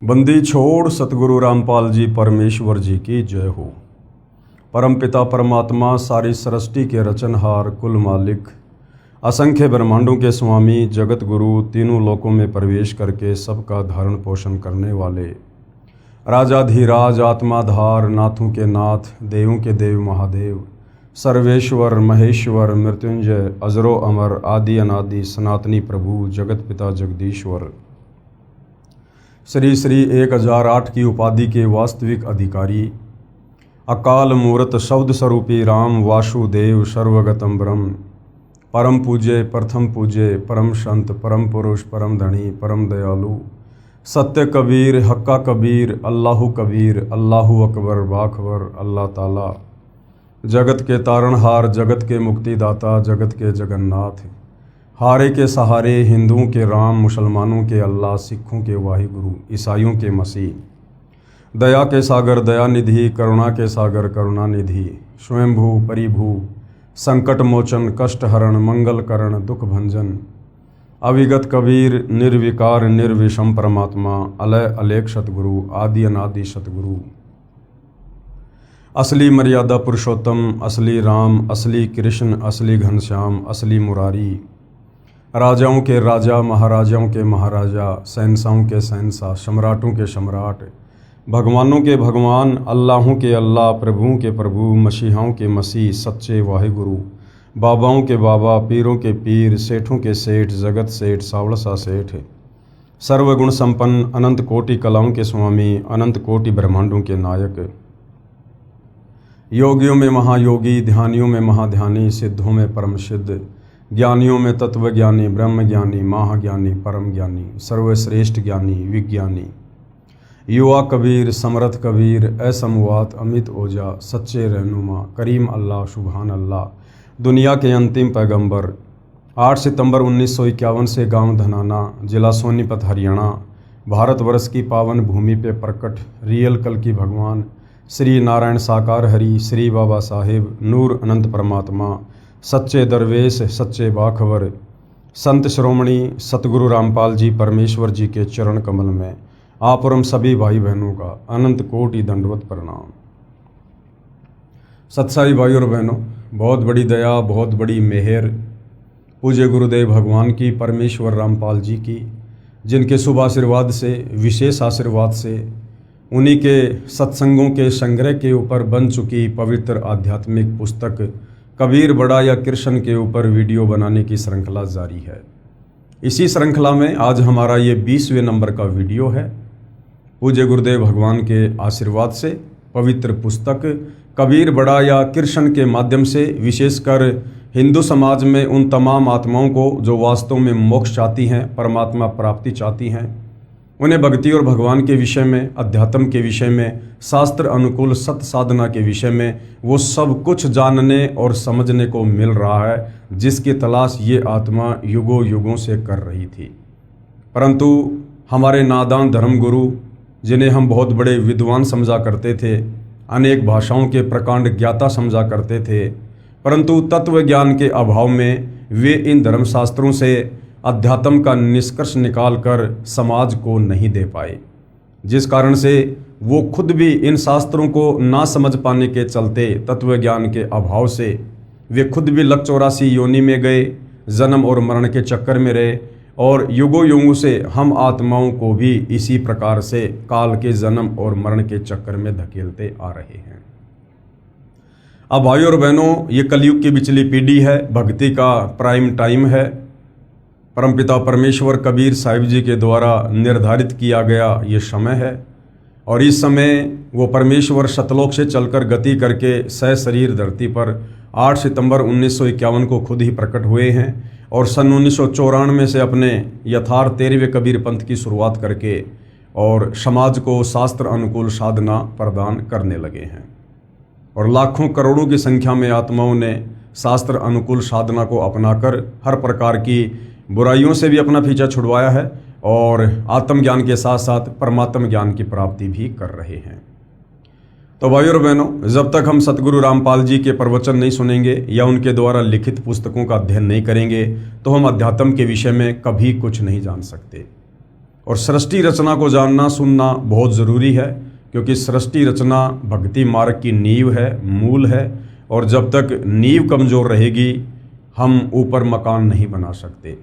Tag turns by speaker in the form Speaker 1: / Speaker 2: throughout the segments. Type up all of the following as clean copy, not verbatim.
Speaker 1: बंदी छोड़ सतगुरु रामपाल जी परमेश्वर जी की जय हो। परमपिता परमात्मा सारी सृष्टि के रचनहार कुल मालिक असंख्य ब्रह्मांडों के स्वामी जगत गुरु तीनों लोकों में प्रवेश करके सबका धारण पोषण करने वाले राजाधिराज आत्माधार नाथों के नाथ देवों के देव महादेव सर्वेश्वर महेश्वर मृत्युंजय अजरो अमर आदि अनादि सनातनी प्रभु जगत पिता जगदीश्वर श्री श्री 1008 की उपाधि के वास्तविक अधिकारी अकाल मूर्त शब्द स्वरूपी राम वासुदेव सर्वगतम ब्रह्म परम पूज्य प्रथम पूज्य परम संत परम पुरुष परम धनी परम दयालु सत्य कबीर हक्का कबीर अल्लाहु कबीर अल्लाहु अकबर बाखबर अल्लाह ताला जगत के तारणहार जगत के मुक्तिदाता जगत के जगन्नाथ हारे के सहारे हिंदुओं के राम मुसलमानों के अल्लाह सिखों के वाहिगुरु ईसाइयों के मसीह दया के सागर दयानिधि करुणा के सागर करुणानिधि स्वयंभू परिभू संकट मोचन कष्ट हरण मंगल करण दुख भंजन अविगत कबीर निर्विकार निर्विषम परमात्मा अलय अलेख सतगुरु आदि अनादि सतगुरु असली मर्यादा पुरुषोत्तम असली राम असली कृष्ण असली घनश्याम असली मुरारी राजाओं के राजा महाराजाओं के महाराजा शहंशाहों के शहंशाह सम्राटों के सम्राट भगवानों के भगवान अल्लाहों के अल्लाह प्रभुओं के प्रभु मसीहाओं के मसीह सच्चे वाहिगुरु बाबाओं के बाबा पीरों के पीर सेठों के सेठ जगत सेठ सावड़सा सेठ सर्वगुण संपन्न अनंत कोटि कलाओं के स्वामी अनंत कोटि ब्रह्मांडों के नायक योगियों में महायोगी ध्यानियों में महाध्यानी सिद्धों में परम सिद्ध ज्ञानियों में तत्वज्ञानी ब्रह्म ज्ञानी महाज्ञानी परम ज्ञानी सर्वश्रेष्ठ ज्ञानी विज्ञानी युवा कबीर समर्थ कबीर असमवात अमित ओजा सच्चे रहनुमा करीम अल्लाह सुभान अल्लाह दुनिया के अंतिम पैगंबर 8 सितंबर 1951 से गांव धनाना जिला सोनीपत हरियाणा भारतवर्ष की पावन भूमि पे प्रकट रियल कल की भगवान श्री नारायण साकार हरि श्री बाबा साहेब नूर अनंत परमात्मा सच्चे दरवेश सच्चे बाखबर संत श्रोमणी सतगुरु रामपाल जी परमेश्वर जी के चरण कमल में आप और हम सभी भाई बहनों का अनंत कोटि दंडवत प्रणाम। सत्साई भाई और बहनों, बहुत बड़ी दया बहुत बड़ी मेहर पूज्य गुरुदेव भगवान की परमेश्वर रामपाल जी की, जिनके शुभ आशीर्वाद से विशेष आशीर्वाद से उन्हीं के सत्संगों के संग्रह के ऊपर बन चुकी पवित्र आध्यात्मिक पुस्तक कबीर बड़ा या कृष्ण के ऊपर वीडियो बनाने की श्रृंखला जारी है। इसी श्रृंखला में आज हमारा ये 20वें नंबर का वीडियो है। पूज्य गुरुदेव भगवान के आशीर्वाद से पवित्र पुस्तक कबीर बड़ा या कृष्ण के माध्यम से विशेषकर हिंदू समाज में उन तमाम आत्माओं को जो वास्तव में मोक्ष चाहती हैं, परमात्मा प्राप्ति चाहती हैं, उन्हें भक्ति और भगवान के विषय में, अध्यात्म के विषय में, शास्त्र अनुकूल सत्य साधना के विषय में वो सब कुछ जानने और समझने को मिल रहा है, जिसकी तलाश ये आत्मा युगों युगों से कर रही थी। परंतु हमारे नादान धर्मगुरु, जिन्हें हम बहुत बड़े विद्वान समझा करते थे, अनेक भाषाओं के प्रकांड ज्ञाता समझा करते थे, परंतु तत्व ज्ञान के अभाव में वे इन धर्मशास्त्रों से अध्यात्म का निष्कर्ष निकालकर समाज को नहीं दे पाए, जिस कारण से वो खुद भी इन शास्त्रों को ना समझ पाने के चलते तत्व ज्ञान के अभाव से वे खुद भी लक 84 योनि में गए, जन्म और मरण के चक्कर में रहे और युगों युगों से हम आत्माओं को भी इसी प्रकार से काल के जन्म और मरण के चक्कर में धकेलते आ रहे हैं। अब भाइयों और बहनों, ये कलयुग की बिचली पीढ़ी है, भक्ति का प्राइम टाइम है। परमपिता परमेश्वर कबीर साहिब जी के द्वारा निर्धारित किया गया ये समय है और इस समय वो परमेश्वर सतलोक से चलकर गति करके सशरीर धरती पर 8 सितंबर 1951 को खुद ही प्रकट हुए हैं और सन 1994 से अपने यथार्थ 13वें कबीर पंथ की शुरुआत करके और समाज को शास्त्र अनुकूल साधना प्रदान करने लगे हैं और लाखों करोड़ों की संख्या में आत्माओं ने शास्त्र अनुकूल साधना को अपनाकर हर प्रकार की बुराइयों से भी अपना पीछा छुड़वाया है और आत्मज्ञान के साथ साथ परमात्म ज्ञान की प्राप्ति भी कर रहे हैं। तो भाइयों और बहनों, जब तक हम सतगुरु रामपाल जी के प्रवचन नहीं सुनेंगे या उनके द्वारा लिखित पुस्तकों का अध्ययन नहीं करेंगे तो हम अध्यात्म के विषय में कभी कुछ नहीं जान सकते। और सृष्टि रचना को जानना सुनना बहुत ज़रूरी है, क्योंकि सृष्टि रचना भक्ति मार्ग की नींव है, मूल है। और जब तक नींव कमज़ोर रहेगी हम ऊपर मकान नहीं बना सकते।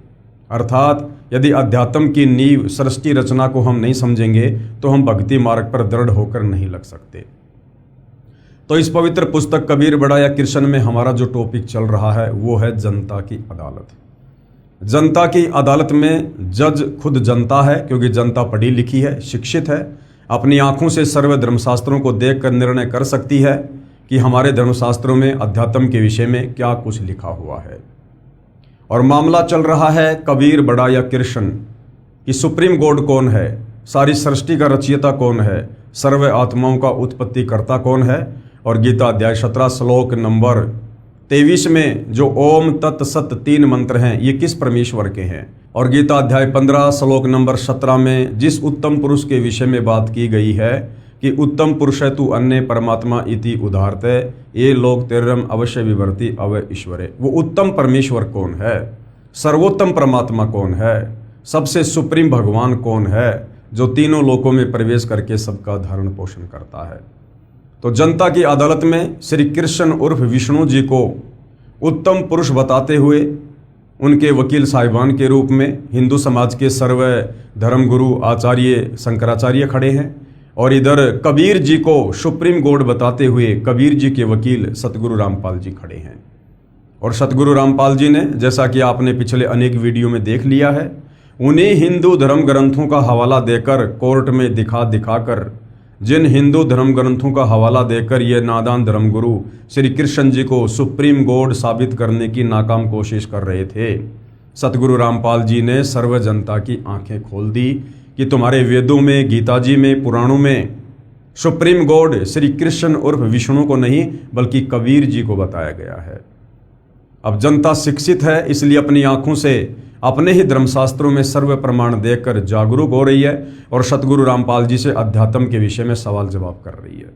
Speaker 1: अर्थात यदि अध्यात्म की नींव सृष्टि रचना को हम नहीं समझेंगे तो हम भक्ति मार्ग पर दृढ़ होकर नहीं लग सकते। तो इस पवित्र पुस्तक कबीर बड़ा या कृष्ण में हमारा जो टॉपिक चल रहा है वो है जनता की अदालत। जनता की अदालत में जज खुद जनता है, क्योंकि जनता पढ़ी लिखी है, शिक्षित है, अपनी आंखों से सर्व धर्मशास्त्रों को देखकर निर्णय कर सकती है कि हमारे धर्मशास्त्रों में अध्यात्म के विषय में क्या कुछ लिखा हुआ है। और मामला चल रहा है कबीर बड़ा या कृष्ण कि सुप्रीम गॉड कौन है, सारी सृष्टि का रचयिता कौन है, सर्व आत्माओं का उत्पत्ति करता कौन है। और गीता अध्याय 17 श्लोक नंबर 23 में जो ओम तत् सत 3 मंत्र हैं ये किस परमेश्वर के हैं। और गीता अध्याय 15 श्लोक नंबर 17 में जिस उत्तम पुरुष के विषय में बात की गई है कि उत्तम पुरुष है तू अन्य परमात्मा इति उदाहरते ये लोग तेरम अवश्य विवर्ति अव ईश्वरे। वो उत्तम परमेश्वर कौन है, सर्वोत्तम परमात्मा कौन है, सबसे सुप्रीम भगवान कौन है जो तीनों लोकों में प्रवेश करके सबका धारण पोषण करता है। तो जनता की अदालत में श्री कृष्ण उर्फ विष्णु जी को उत्तम पुरुष बताते हुए उनके वकील साहिबान के रूप में हिंदू समाज के सर्व धर्मगुरु आचार्य शंकराचार्य खड़े हैं, और इधर कबीर जी को सुप्रीम गॉड बताते हुए कबीर जी के वकील सतगुरु रामपाल जी खड़े हैं। और सतगुरु रामपाल जी ने, जैसा कि आपने पिछले अनेक वीडियो में देख लिया है, उन्हीं हिंदू धर्म ग्रंथों का हवाला देकर कोर्ट में दिखाकर जिन हिंदू धर्म ग्रंथों का हवाला देकर ये नादान धर्मगुरु श्री कृष्ण जी को सुप्रीम गॉड साबित करने की नाकाम कोशिश कर रहे थे, सतगुरु रामपाल जी ने सर्व जनता की आंखें खोल दी कि तुम्हारे वेदों में, गीता जी में, पुराणों में सुप्रीम गॉड श्री कृष्ण उर्फ विष्णु को नहीं बल्कि कबीर जी को बताया गया है। अब जनता शिक्षित है, इसलिए अपनी आंखों से अपने ही धर्मशास्त्रों में सर्व प्रमाण देखकर जागरूक हो रही है और सतगुरु रामपाल जी से अध्यात्म के विषय में सवाल जवाब कर रही है।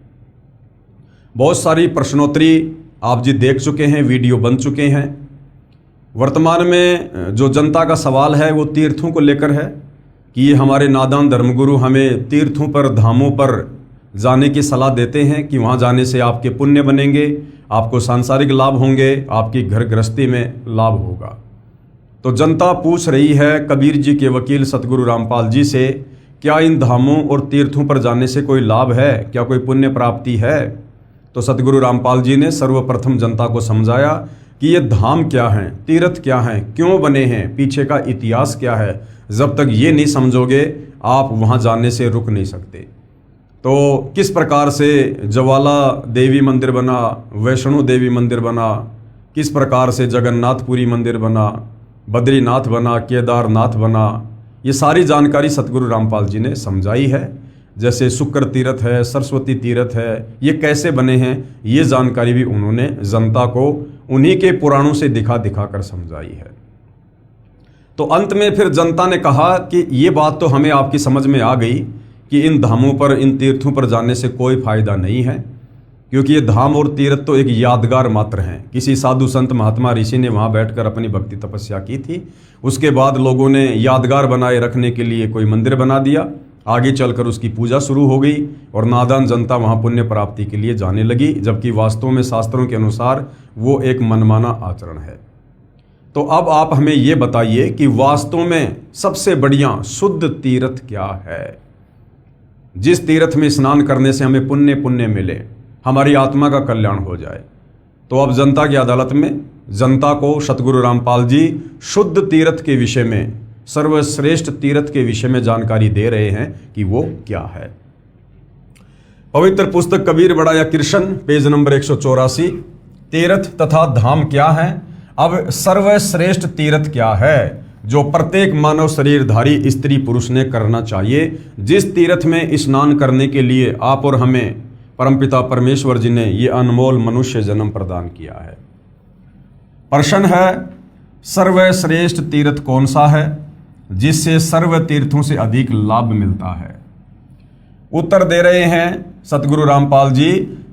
Speaker 1: बहुत सारी प्रश्नोत्तरी आप जी देख चुके हैं, वीडियो बन चुके हैं। वर्तमान में जो जनता का सवाल है वो तीर्थों को लेकर है कि ये हमारे नादान धर्मगुरु हमें तीर्थों पर, धामों पर जाने की सलाह देते हैं कि वहाँ जाने से आपके पुण्य बनेंगे, आपको सांसारिक लाभ होंगे, आपकी घर गृहस्थी में लाभ होगा। तो जनता पूछ रही है कबीर जी के वकील सतगुरु रामपाल जी से, क्या इन धामों और तीर्थों पर जाने से कोई लाभ है, क्या कोई पुण्य प्राप्ति है। तो सतगुरु रामपाल जी ने सर्वप्रथम जनता को समझाया कि ये धाम क्या हैं, तीर्थ क्या हैं, क्यों बने हैं, पीछे का इतिहास क्या है। जब तक ये नहीं समझोगे आप वहाँ जाने से रुक नहीं सकते। तो किस प्रकार से ज्वाला देवी मंदिर बना, वैष्णो देवी मंदिर बना, किस प्रकार से जगन्नाथपुरी मंदिर बना, बद्रीनाथ बना, केदारनाथ बना, ये सारी जानकारी सतगुरु रामपाल जी ने समझाई है। जैसे शुक्र तीर्थ है, सरस्वती तीर्थ है, ये कैसे बने हैं ये जानकारी भी उन्होंने जनता को उन्हीं के पुराणों से दिखा कर समझाई है। तो अंत में फिर जनता ने कहा कि ये बात तो हमें आपकी समझ में आ गई कि इन धामों पर, इन तीर्थों पर जाने से कोई फायदा नहीं है, क्योंकि ये धाम और तीर्थ तो एक यादगार मात्र हैं। किसी साधु संत महात्मा ऋषि ने वहाँ बैठकर अपनी भक्ति तपस्या की थी, उसके बाद लोगों ने यादगार बनाए रखने के लिए कोई मंदिर बना दिया, आगे चलकर उसकी पूजा शुरू हो गई और नादान जनता वहाँ पुण्य प्राप्ति के लिए जाने लगी, जबकि वास्तव में शास्त्रों के अनुसार वो एक मनमाना आचरण है। तो अब आप हमें ये बताइए कि वास्तव में सबसे बढ़िया शुद्ध तीर्थ क्या है, जिस तीर्थ में स्नान करने से हमें पुण्य मिले, हमारी आत्मा का कल्याण हो जाए। तो अब जनता की अदालत में जनता को सतगुरु रामपाल जी शुद्ध तीर्थ के विषय में, सर्वश्रेष्ठ तीर्थ के विषय में जानकारी दे रहे हैं कि वो क्या है। पवित्र पुस्तक कबीर बड़ा या कृष्ण, पेज नंबर 184, तीर्थ तथा धाम क्या है। अब सर्वश्रेष्ठ तीर्थ क्या है जो प्रत्येक मानव शरीरधारी स्त्री पुरुष ने करना चाहिए, जिस तीर्थ में स्नान करने के लिए आप और हमें परमपिता परमेश्वर जी ने ये अनमोल मनुष्य जन्म प्रदान किया है। प्रश्न है, सर्वश्रेष्ठ तीर्थ कौन सा है जिससे सर्व तीर्थों से अधिक लाभ मिलता है। उत्तर दे रहे हैं सतगुरु रामपाल जी,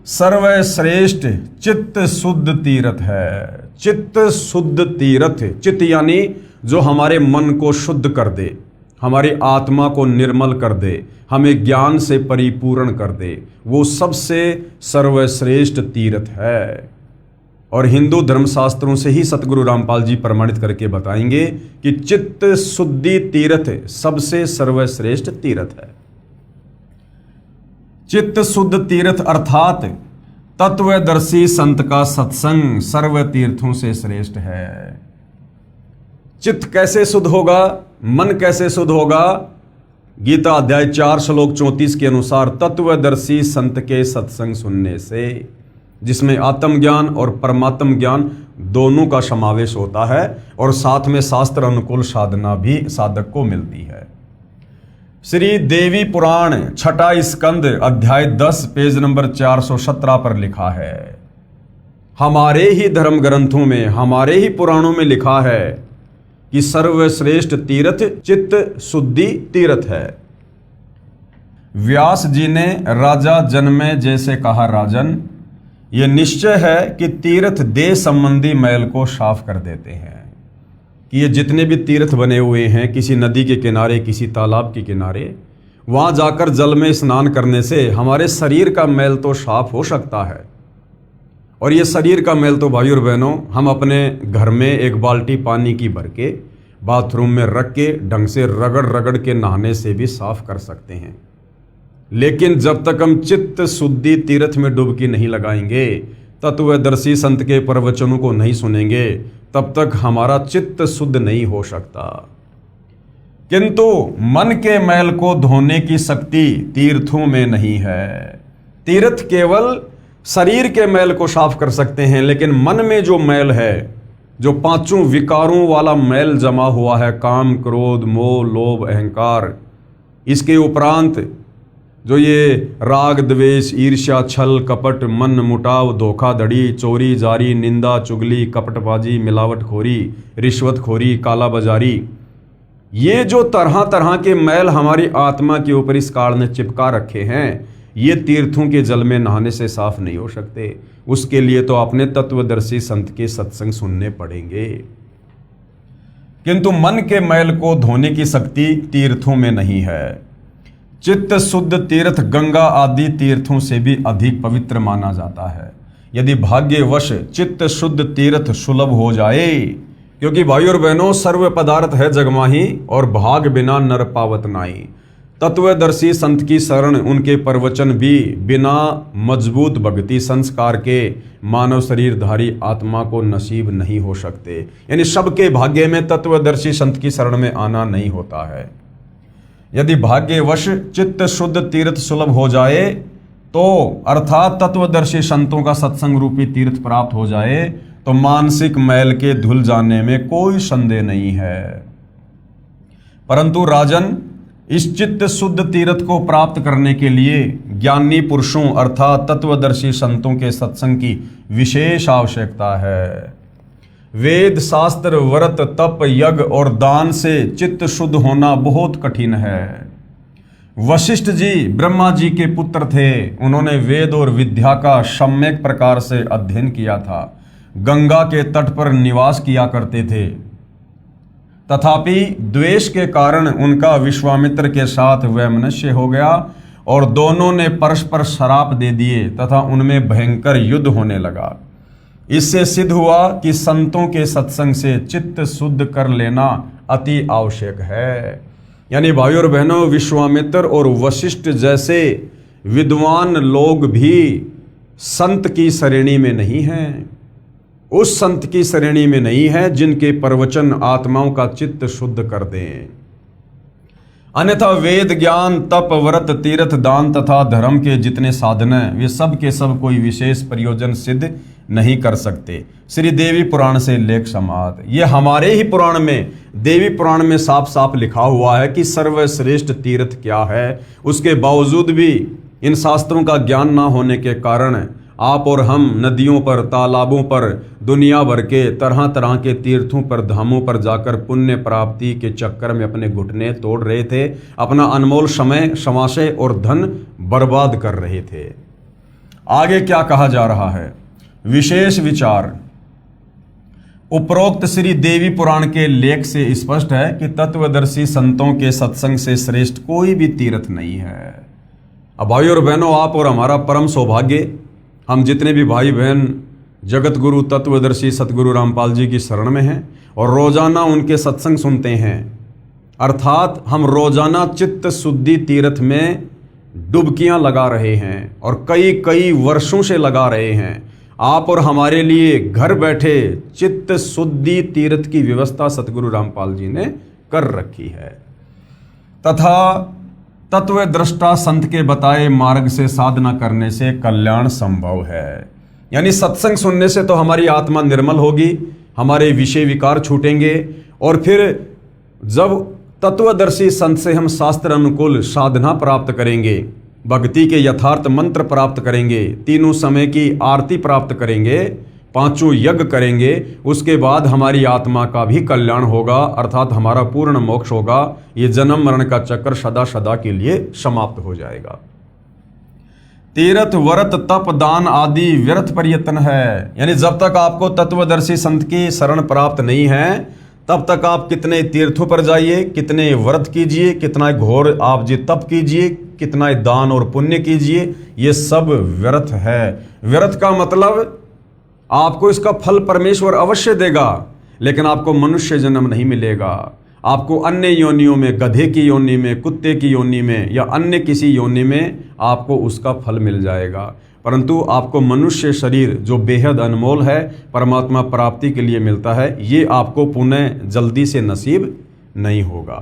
Speaker 1: सर्वश्रेष्ठ चित्त शुद्ध तीर्थ है। चित्त शुद्ध तीर्थ, चित्त यानी जो हमारे मन को शुद्ध कर दे, हमारी आत्मा को निर्मल कर दे, हमें ज्ञान से परिपूर्ण कर दे, वो सबसे सर्वश्रेष्ठ तीर्थ है। और हिंदू धर्मशास्त्रों से ही सतगुरु रामपाल जी प्रमाणित करके बताएंगे कि चित्त शुद्धि तीर्थ सबसे सर्वश्रेष्ठ तीर्थ है। चित्त शुद्ध तीर्थ अर्थात तत्वदर्शी संत का सत्संग सर्व तीर्थों से श्रेष्ठ है। चित्त कैसे शुद्ध होगा, मन कैसे शुद्ध होगा? गीता अध्याय 4 श्लोक 34 के अनुसार तत्वदर्शी संत के सत्संग सुनने से, जिसमें आत्मज्ञान और परमात्म ज्ञान दोनों का समावेश होता है और साथ में शास्त्र अनुकूल साधना भी साधक को मिलती है। श्री देवी पुराण छठा स्कंद अध्याय 10 पेज नंबर 417 पर लिखा है, हमारे ही धर्म ग्रंथों में, हमारे ही पुराणों में लिखा है कि सर्वश्रेष्ठ तीर्थ चित्त शुद्धि तीर्थ है। व्यास जी ने राजा जनमेजय जैसे कहा, राजन, यह निश्चय है कि तीर्थ देह संबंधी मैल को साफ कर देते हैं। कि ये जितने भी तीर्थ बने हुए हैं, किसी नदी के किनारे, किसी तालाब के किनारे, वहां जाकर जल में स्नान करने से हमारे शरीर का मैल तो साफ हो सकता है। और ये शरीर का मैल तो भाई और बहनों हम अपने घर में एक बाल्टी पानी की भर के बाथरूम में रख के ढंग से रगड़ रगड़ के नहाने से भी साफ कर सकते हैं। लेकिन जब तक हम चित्त शुद्धि तीर्थ में डुबकी नहीं लगाएंगे, तत्वदर्शी संत के प्रवचनों को नहीं सुनेंगे, तब तक हमारा चित्त शुद्ध नहीं हो सकता। किंतु मन के मैल को धोने की शक्ति तीर्थों में नहीं है। तीर्थ केवल शरीर के मैल को साफ कर सकते हैं, लेकिन मन में जो मैल है, जो पांचों विकारों वाला मैल जमा हुआ है, काम, क्रोध, मोह, लोभ, अहंकार, इसके उपरांत जो ये राग, द्वेष, ईर्ष्या, छल, कपट, मन मुटाव, धोखाधड़ी, चोरी, जारी, निंदा, चुगली, कपटबाजी, मिलावटखोरी, रिश्वतखोरी, कालाबाजारी, ये जो तरह तरह के मैल हमारी आत्मा के ऊपर इस काल ने चिपका रखे हैं, ये तीर्थों के जल में नहाने से साफ नहीं हो सकते। उसके लिए तो अपने तत्वदर्शी संत के सत्संग सुनने पड़ेंगे। किंतु मन के मैल को धोने की शक्ति तीर्थों में नहीं है। चित्त शुद्ध तीर्थ गंगा आदि तीर्थों से भी अधिक पवित्र माना जाता है। यदि भाग्यवश चित्त शुद्ध तीर्थ सुलभ हो जाए, क्योंकि भाई और बहनों सर्व पदार्थ है जगमाही और भाग बिना नर पावत नाई। तत्वदर्शी संत की शरण, उनके प्रवचन भी बिना मजबूत भक्ति संस्कार के मानव शरीरधारी आत्मा को नसीब नहीं हो सकते। यानी सबके भाग्य में तत्वदर्शी संत की शरण में आना नहीं होता है। यदि भाग्यवश चित्त शुद्ध तीर्थ सुलभ हो जाए तो, अर्थात तत्वदर्शी संतों का सत्संग रूपी तीर्थ प्राप्त हो जाए, तो मानसिक मैल के धुल जाने में कोई संदेह नहीं है। परंतु राजन, इस चित्त शुद्ध तीर्थ को प्राप्त करने के लिए ज्ञानी पुरुषों अर्थात तत्वदर्शी संतों के सत्संग की विशेष आवश्यकता है। वेद, शास्त्र, व्रत, तप, यज्ञ और दान से चित्त शुद्ध होना बहुत कठिन है। वशिष्ठ जी ब्रह्मा जी के पुत्र थे। उन्होंने वेद और विद्या का सम्यक प्रकार से अध्ययन किया था। गंगा के तट पर निवास किया करते थे। तथापि द्वेष के कारण उनका विश्वामित्र के साथ वैमनस्य हो गया और दोनों ने परस्पर श्राप दे दिए तथा उनमें भयंकर युद्ध होने लगा। इससे सिद्ध हुआ कि संतों के सत्संग से चित्त शुद्ध कर लेना अति आवश्यक है। यानी भाई और बहनों, विश्वामित्र और वशिष्ठ जैसे विद्वान लोग भी संत की श्रेणी में नहीं हैं। उस संत की श्रेणी में नहीं है जिनके प्रवचन आत्माओं का चित्त शुद्ध कर दें। अन्यथा वेद, ज्ञान, तप, व्रत, तीर्थ, दान तथा धर्म के जितने साधन हैं, वे सब के सब कोई विशेष प्रयोजन सिद्ध नहीं कर सकते। श्री देवी पुराण से लेख समाप्त। ये हमारे ही पुराण में, देवी पुराण में साफ साफ लिखा हुआ है कि सर्वश्रेष्ठ तीर्थ क्या है। उसके बावजूद भी इन शास्त्रों का ज्ञान ना होने के कारण आप और हम नदियों पर, तालाबों पर, दुनिया भर के तरह तरह के तीर्थों पर, धामों पर जाकर पुण्य प्राप्ति के चक्कर में अपने घुटने तोड़ रहे थे, अपना अनमोल समय, समाशय और धन बर्बाद कर रहे थे। आगे क्या कहा जा रहा है? विशेष विचार। उपरोक्त श्री देवी पुराण के लेख से स्पष्ट है कि तत्वदर्शी संतों के सत्संग से श्रेष्ठ कोई भी तीर्थ नहीं है। अब भाई और बहनों, आप और हमारा परम सौभाग्य, हम जितने भी भाई बहन जगत गुरु तत्वदर्शी सतगुरु रामपाल जी की शरण में हैं और रोजाना उनके सत्संग सुनते हैं, अर्थात हम रोजाना चित्त शुद्धि तीर्थ में डुबकियां लगा रहे हैं और कई कई वर्षों से लगा रहे हैं। आप और हमारे लिए घर बैठे चित्त शुद्धि तीर्थ की व्यवस्था सतगुरु रामपाल जी ने कर रखी है तथा तत्व दृष्टा संत के बताए मार्ग से साधना करने से कल्याण संभव है। यानी सत्संग सुनने से तो हमारी आत्मा निर्मल होगी, हमारे विषय विकार छूटेंगे और फिर जब तत्वदर्शी संत से हम शास्त्र अनुकूल साधना प्राप्त करेंगे, भक्ति के यथार्थ मंत्र प्राप्त करेंगे, तीनों समय की आरती प्राप्त करेंगे, पांचों यज्ञ करेंगे, उसके बाद हमारी आत्मा का भी कल्याण होगा, अर्थात हमारा पूर्ण मोक्ष होगा। ये जन्म मरण का चक्कर सदा सदा के लिए समाप्त हो जाएगा। तीर्थ व्रत तप दान आदि व्यर्थ प्रयत्न है। यानी जब तक आपको तत्वदर्शी संत की शरण प्राप्त नहीं है तब तक आप कितने तीर्थों पर जाइए, कितने व्रत कीजिए, कितना घोर आप जी तप कीजिए, कितना दान और पुण्य कीजिए, ये सब व्यर्थ है। व्यर्थ का मतलब आपको इसका फल परमेश्वर अवश्य देगा, लेकिन आपको मनुष्य जन्म नहीं मिलेगा। आपको अन्य योनियों में, गधे की योनि में, कुत्ते की योनि में या अन्य किसी योनि में आपको उसका फल मिल जाएगा, परंतु आपको मनुष्य शरीर जो बेहद अनमोल है, परमात्मा प्राप्ति के लिए मिलता है, ये आपको पुनः जल्दी से नसीब नहीं होगा।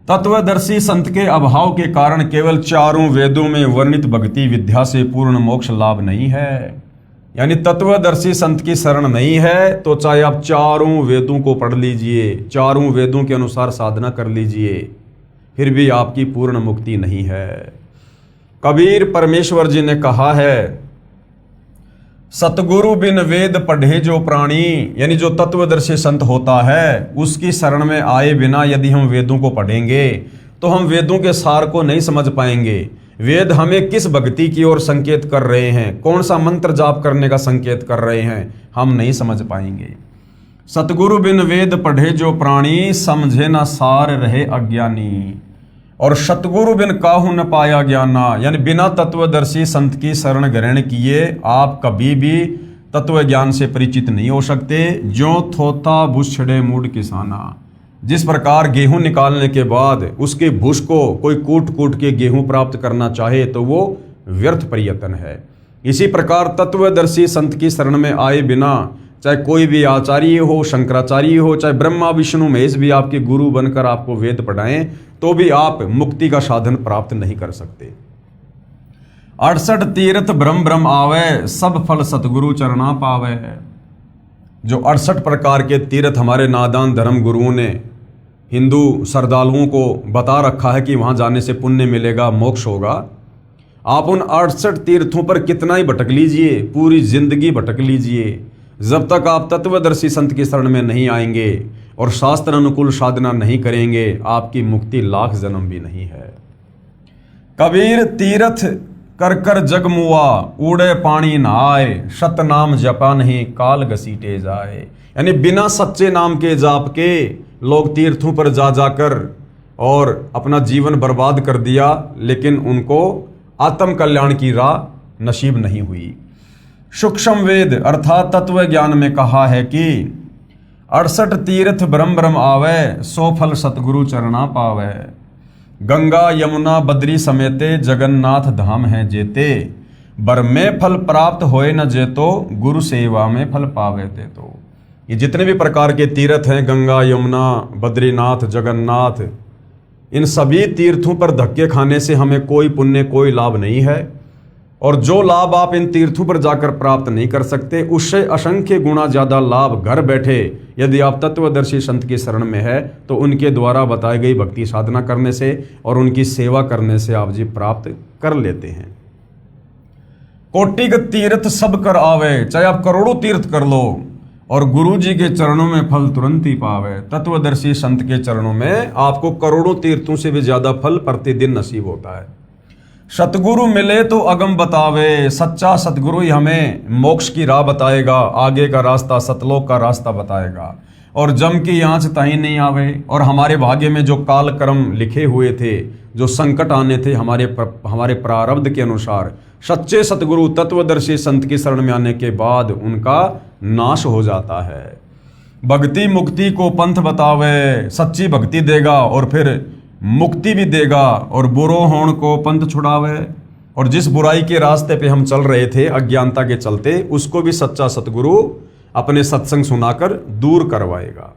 Speaker 1: तत्वदर्शी संत के अभाव के कारण केवल चारों वेदों में वर्णित भक्ति विद्या से पूर्ण मोक्ष लाभ नहीं है। यानी तत्वदर्शी संत की शरण नहीं है तो चाहे आप चारों वेदों को पढ़ लीजिए, चारों वेदों के अनुसार साधना कर लीजिए, फिर भी आपकी पूर्ण मुक्ति नहीं है। कबीर परमेश्वर जी ने कहा है, सतगुरु बिन वेद पढ़े जो प्राणी, यानी जो तत्वदर्शी संत होता है उसकी शरण में आए बिना यदि हम वेदों को पढ़ेंगे तो हम वेदों के सार को नहीं समझ पाएंगे। वेद हमें किस भक्ति की ओर संकेत कर रहे हैं, कौन सा मंत्र जाप करने का संकेत कर रहे हैं, हम नहीं समझ पाएंगे। सतगुरु बिन वेद पढ़े जो प्राणी, समझे न सार रहे अज्ञानी। और सतगुरु बिन काहू न पाया ज्ञाना, यानी बिना तत्वदर्शी संत की शरण ग्रहण किए आप कभी भी तत्व ज्ञान से परिचित नहीं हो सकते। ज्यों थोथा भूषड़े मूड किसाना, जिस प्रकार गेहूं निकालने के बाद उसके भूष को कोई कूट कूट के गेहूं प्राप्त करना चाहे तो वो व्यर्थ प्रयत्न है। इसी प्रकार तत्वदर्शी संत की शरण में आए बिना चाहे कोई भी आचार्य हो, शंकराचार्य हो, चाहे ब्रह्मा विष्णु महेश भी आपके गुरु बनकर आपको वेद पढ़ाएं तो भी आप मुक्ति का साधन प्राप्त नहीं कर सकते। 68 तीर्थ ब्रह्म ब्रह्म आवे, सब फल सतगुरु चरणा पावे। जो 68 प्रकार के तीर्थ हमारे नादान धर्म गुरुओं ने हिंदू श्रद्धालुओं को बता रखा है कि वहां जाने से पुण्य मिलेगा, मोक्ष होगा, आप उन 68 तीर्थों पर कितना ही भटक लीजिए, पूरी जिंदगी भटक लीजिए, जब तक आप तत्वदर्शी संत की शरण में नहीं आएंगे और शास्त्र अनुकूल साधना नहीं करेंगे आपकी मुक्ति लाख जन्म भी नहीं है। कबीर तीर्थ कर कर जग मुआ, उड़े पानी नहाए, सत नाम जपा नहीं काल घसीटे जाए। यानी बिना सच्चे नाम के जाप के लोग तीर्थों पर जा जाकर और अपना जीवन बर्बाद कर दिया, लेकिन उनको आत्म कल्याण की राह नसीब नहीं हुई। सूक्ष्म वेद अर्थात तत्व ज्ञान में कहा है कि 68 तीर्थ ब्रह्म ब्रह्म आवे, 100 फल सतगुरु चरणा पावे। गंगा यमुना बद्री समेते, जगन्नाथ धाम है जेते, बर में फल प्राप्त होए न जेतो, गुरु सेवा में फल पावे ते। तो ये जितने भी प्रकार के तीर्थ हैं, गंगा यमुना बद्रीनाथ जगन्नाथ, इन सभी तीर्थों पर धक्के खाने से हमें कोई पुण्य कोई लाभ नहीं है, और जो लाभ आप इन तीर्थों पर जाकर प्राप्त नहीं कर सकते उससे असंख्य गुना ज़्यादा लाभ घर बैठे यदि आप तत्वदर्शी संत की शरण में है तो उनके द्वारा बताई गई भक्ति साधना करने से और उनकी सेवा करने से आप जी प्राप्त कर लेते हैं। कोटिक तीर्थ सब कर आवे, चाहे आप करोड़ों तीर्थ कर लो और गुरु जी के चरणों में फल तुरंत ही पावे। तत्वदर्शी संत के चरणों में आपको करोड़ों तीर्थों से भी ज्यादा फल प्रतिदिन नसीब होता है। सतगुरु मिले तो अगम बतावे, सच्चा सतगुरु ही हमें मोक्ष की राह बताएगा, आगे का रास्ता सतलोक का रास्ता बताएगा। और जम की आंच ताई नहीं आवे, और हमारे भाग्य में जो काल कर्म लिखे हुए थे, जो संकट आने थे हमारे प्रारब्ध के अनुसार, सच्चे सतगुरु तत्वदर्शी संत की शरण में आने के बाद उनका नाश हो जाता है। भक्ति मुक्ति को पंथ बतावे, सच्ची भक्ति देगा और फिर मुक्ति भी देगा, और बुरो होण को पंथ छुड़ावे। और जिस बुराई के रास्ते पे हम चल रहे थे अज्ञानता के चलते, उसको भी सच्चा सतगुरु अपने सत्संग सुनाकर दूर करवाएगा।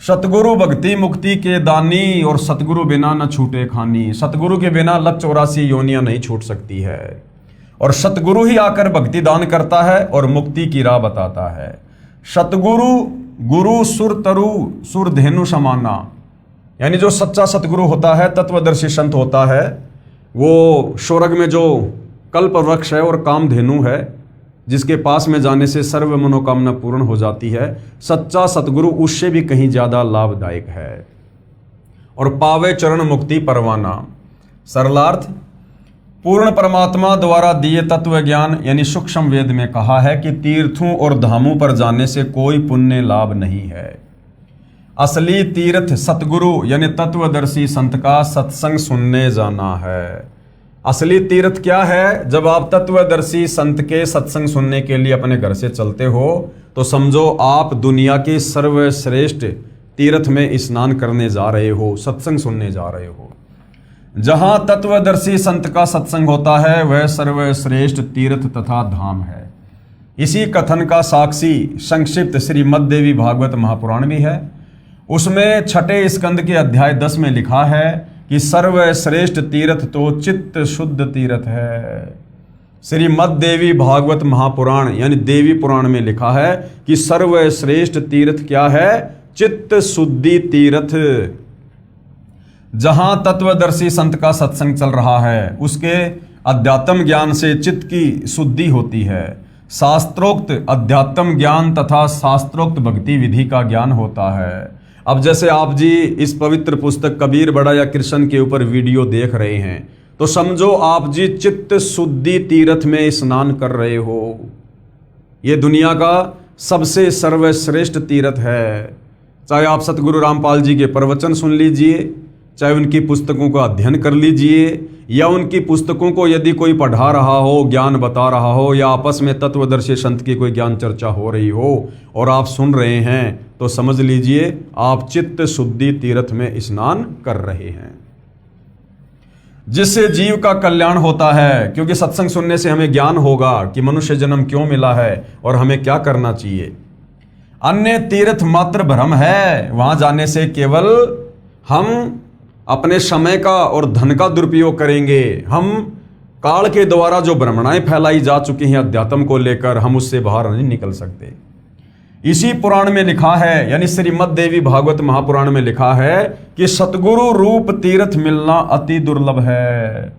Speaker 1: सतगुरु भक्ति मुक्ति के दानी, और सतगुरु बिना न छूटे खानी। सतगुरु के बिना 184 योनियां नहीं छूट सकती है, और सतगुरु ही आकर भक्ति दान करता है और मुक्ति की राह बताता है। सतगुरु गुरु सुर तरु सुर धेनु समाना, यानी जो सच्चा सतगुरु होता है, तत्वदर्शी संत होता है, वो स्वर्ग में जो कल्प वृक्ष है और कामधेनु है, जिसके पास में जाने से सर्व मनोकामना पूर्ण हो जाती है। सच्चा सतगुरु उससे भी कहीं ज्यादा लाभदायक है। और पावे चरण मुक्ति परवाना। सरलार्थ, पूर्ण परमात्मा द्वारा दिए तत्व ज्ञान यानी सूक्ष्म वेद में कहा है कि तीर्थों और धामों पर जाने से कोई पुण्य लाभ नहीं है। असली तीर्थ सतगुरु यानी तत्वदर्शी संत का सत्संग सुनने जाना है। असली तीर्थ क्या है? जब आप तत्वदर्शी संत के सत्संग सुनने के लिए अपने घर से चलते हो तो समझो आप दुनिया के सर्वश्रेष्ठ तीर्थ में स्नान करने जा रहे हो, सत्संग सुनने जा रहे हो। जहां तत्वदर्शी संत का सत्संग होता है वह सर्वश्रेष्ठ तीर्थ तथा धाम है। इसी कथन का साक्षी संक्षिप्त श्रीमद् देवी भागवत महापुराण भी है। उसमें छठे स्कंद के अध्याय 10 में लिखा है कि सर्वश्रेष्ठ तीर्थ तो चित्त शुद्ध तीर्थ है। श्रीमद् देवी भागवत महापुराण यानी देवी पुराण में लिखा है कि सर्वश्रेष्ठ तीर्थ क्या है? चित्त शुद्धि तीर्थ। जहां तत्वदर्शी संत का सत्संग चल रहा है उसके अध्यात्म ज्ञान से चित्त की शुद्धि होती है। शास्त्रोक्त अध्यात्म ज्ञान तथा शास्त्रोक्त भक्ति विधि का ज्ञान होता है। अब जैसे आप जी इस पवित्र पुस्तक कबीर बड़ा या कृष्ण के ऊपर वीडियो देख रहे हैं तो समझो आप जी चित्त शुद्धि तीर्थ में स्नान कर रहे हो। ये दुनिया का सबसे सर्वश्रेष्ठ तीर्थ है। चाहे आप सतगुरु रामपाल जी के प्रवचन सुन लीजिए, चाहे उनकी पुस्तकों का अध्ययन कर लीजिए, या उनकी पुस्तकों को यदि कोई पढ़ा रहा हो, ज्ञान बता रहा हो, या आपस में तत्वदर्शी संत की कोई ज्ञान चर्चा हो रही हो और आप सुन रहे हैं तो समझ लीजिए आप चित्त शुद्धि तीर्थ में स्नान कर रहे हैं, जिससे जीव का कल्याण होता है। क्योंकि सत्संग सुनने से हमें ज्ञान होगा कि मनुष्य जन्म क्यों मिला है और हमें क्या करना चाहिए। अन्य तीर्थ मात्र भ्रम है। वहां जाने से केवल हम अपने समय का और धन का दुरुपयोग करेंगे। हम काल के द्वारा जो भ्रमणाएं फैलाई जा चुकी हैं अध्यात्म को लेकर, हम उससे बाहर नहीं निकल सकते। इसी पुराण में लिखा है यानी श्रीमद् देवी भागवत महापुराण में लिखा है कि सतगुरु रूप तीर्थ मिलना अति दुर्लभ है।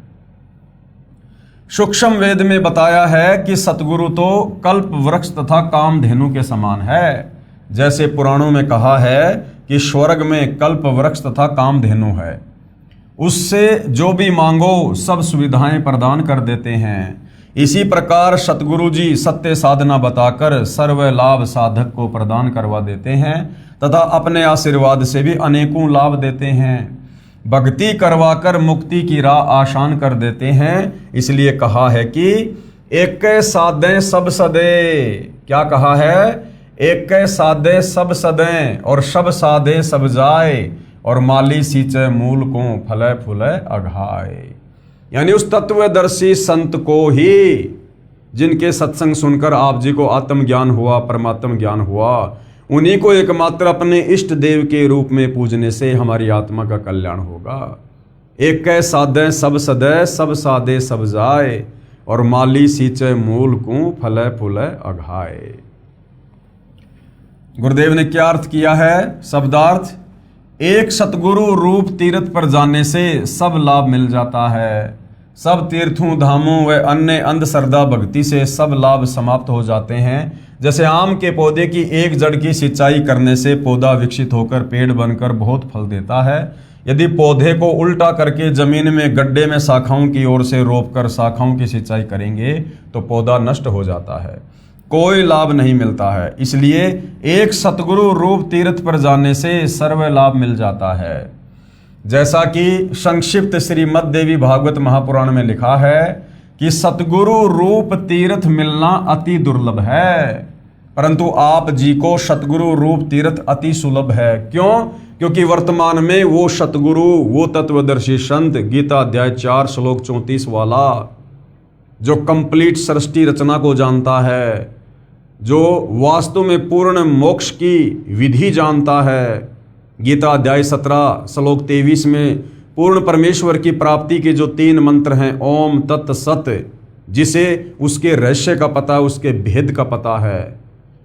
Speaker 1: सूक्ष्म वेद में बताया है कि सतगुरु तो कल्प वृक्ष तथा कामधेनु के समान है। जैसे पुराणों में कहा है कि स्वर्ग में कल्प वृक्ष तथा कामधेनु है, उससे जो भी मांगो सब सुविधाएं प्रदान कर देते हैं। इसी प्रकार सतगुरु जी सत्य साधना बताकर सर्व लाभ साधक को प्रदान करवा देते हैं तथा अपने आशीर्वाद से भी अनेकों लाभ देते हैं। भक्ति करवाकर मुक्ति की राह आसान कर देते हैं। इसलिए कहा है कि एक साधे सब सदे। क्या कहा है? एक साधे सब सदे और सब साधे सब जाए और माली सींचे मूल को फले फूले अघाए। यानी उस तत्वदर्शी संत को ही जिनके सत्संग सुनकर आप जी को आत्मज्ञान हुआ, परमात्म ज्ञान हुआ, उन्हीं को एकमात्र अपने इष्ट देव के रूप में पूजने से हमारी आत्मा का कल्याण होगा। एक साधे सब सदे सब साधे सब जाए और माली सींचे मूल को फले फूले अघाए। गुरुदेव ने क्या अर्थ किया है? शब्दार्थ, एक सतगुरु रूप तीर्थ पर जाने से सब लाभ मिल जाता है। सब तीर्थों धामों व अन्य अंधश्रद्धा भक्ति से सब लाभ समाप्त हो जाते हैं। जैसे आम के पौधे की एक जड़ की सिंचाई करने से पौधा विकसित होकर पेड़ बनकर बहुत फल देता है, यदि पौधे को उल्टा करके जमीन में गड्ढे में शाखाओं की ओर से रोपकर शाखाओं की सिंचाई करेंगे तो पौधा नष्ट हो जाता है, कोई लाभ नहीं मिलता है। इसलिए एक सतगुरु रूप तीर्थ पर जाने से सर्व लाभ मिल जाता है। जैसा कि संक्षिप्त श्रीमद् देवी भागवत महापुराण में लिखा है कि सतगुरु रूप तीर्थ मिलना अति दुर्लभ है, परंतु आप जी को सतगुरु रूप तीर्थ अति सुलभ है। क्यों? क्योंकि वर्तमान में वो सतगुरु, वो तत्वदर्शी संत गीता अध्याय 4 श्लोक 34 वाला जो कंप्लीट सृष्टि रचना को जानता है, जो वास्तव में पूर्ण मोक्ष की विधि जानता है, गीता अध्याय 17 श्लोक 23 में पूर्ण परमेश्वर की प्राप्ति के जो 3 मंत्र हैं, ओम तत् सत, जिसे उसके रहस्य का पता, उसके भेद का पता है,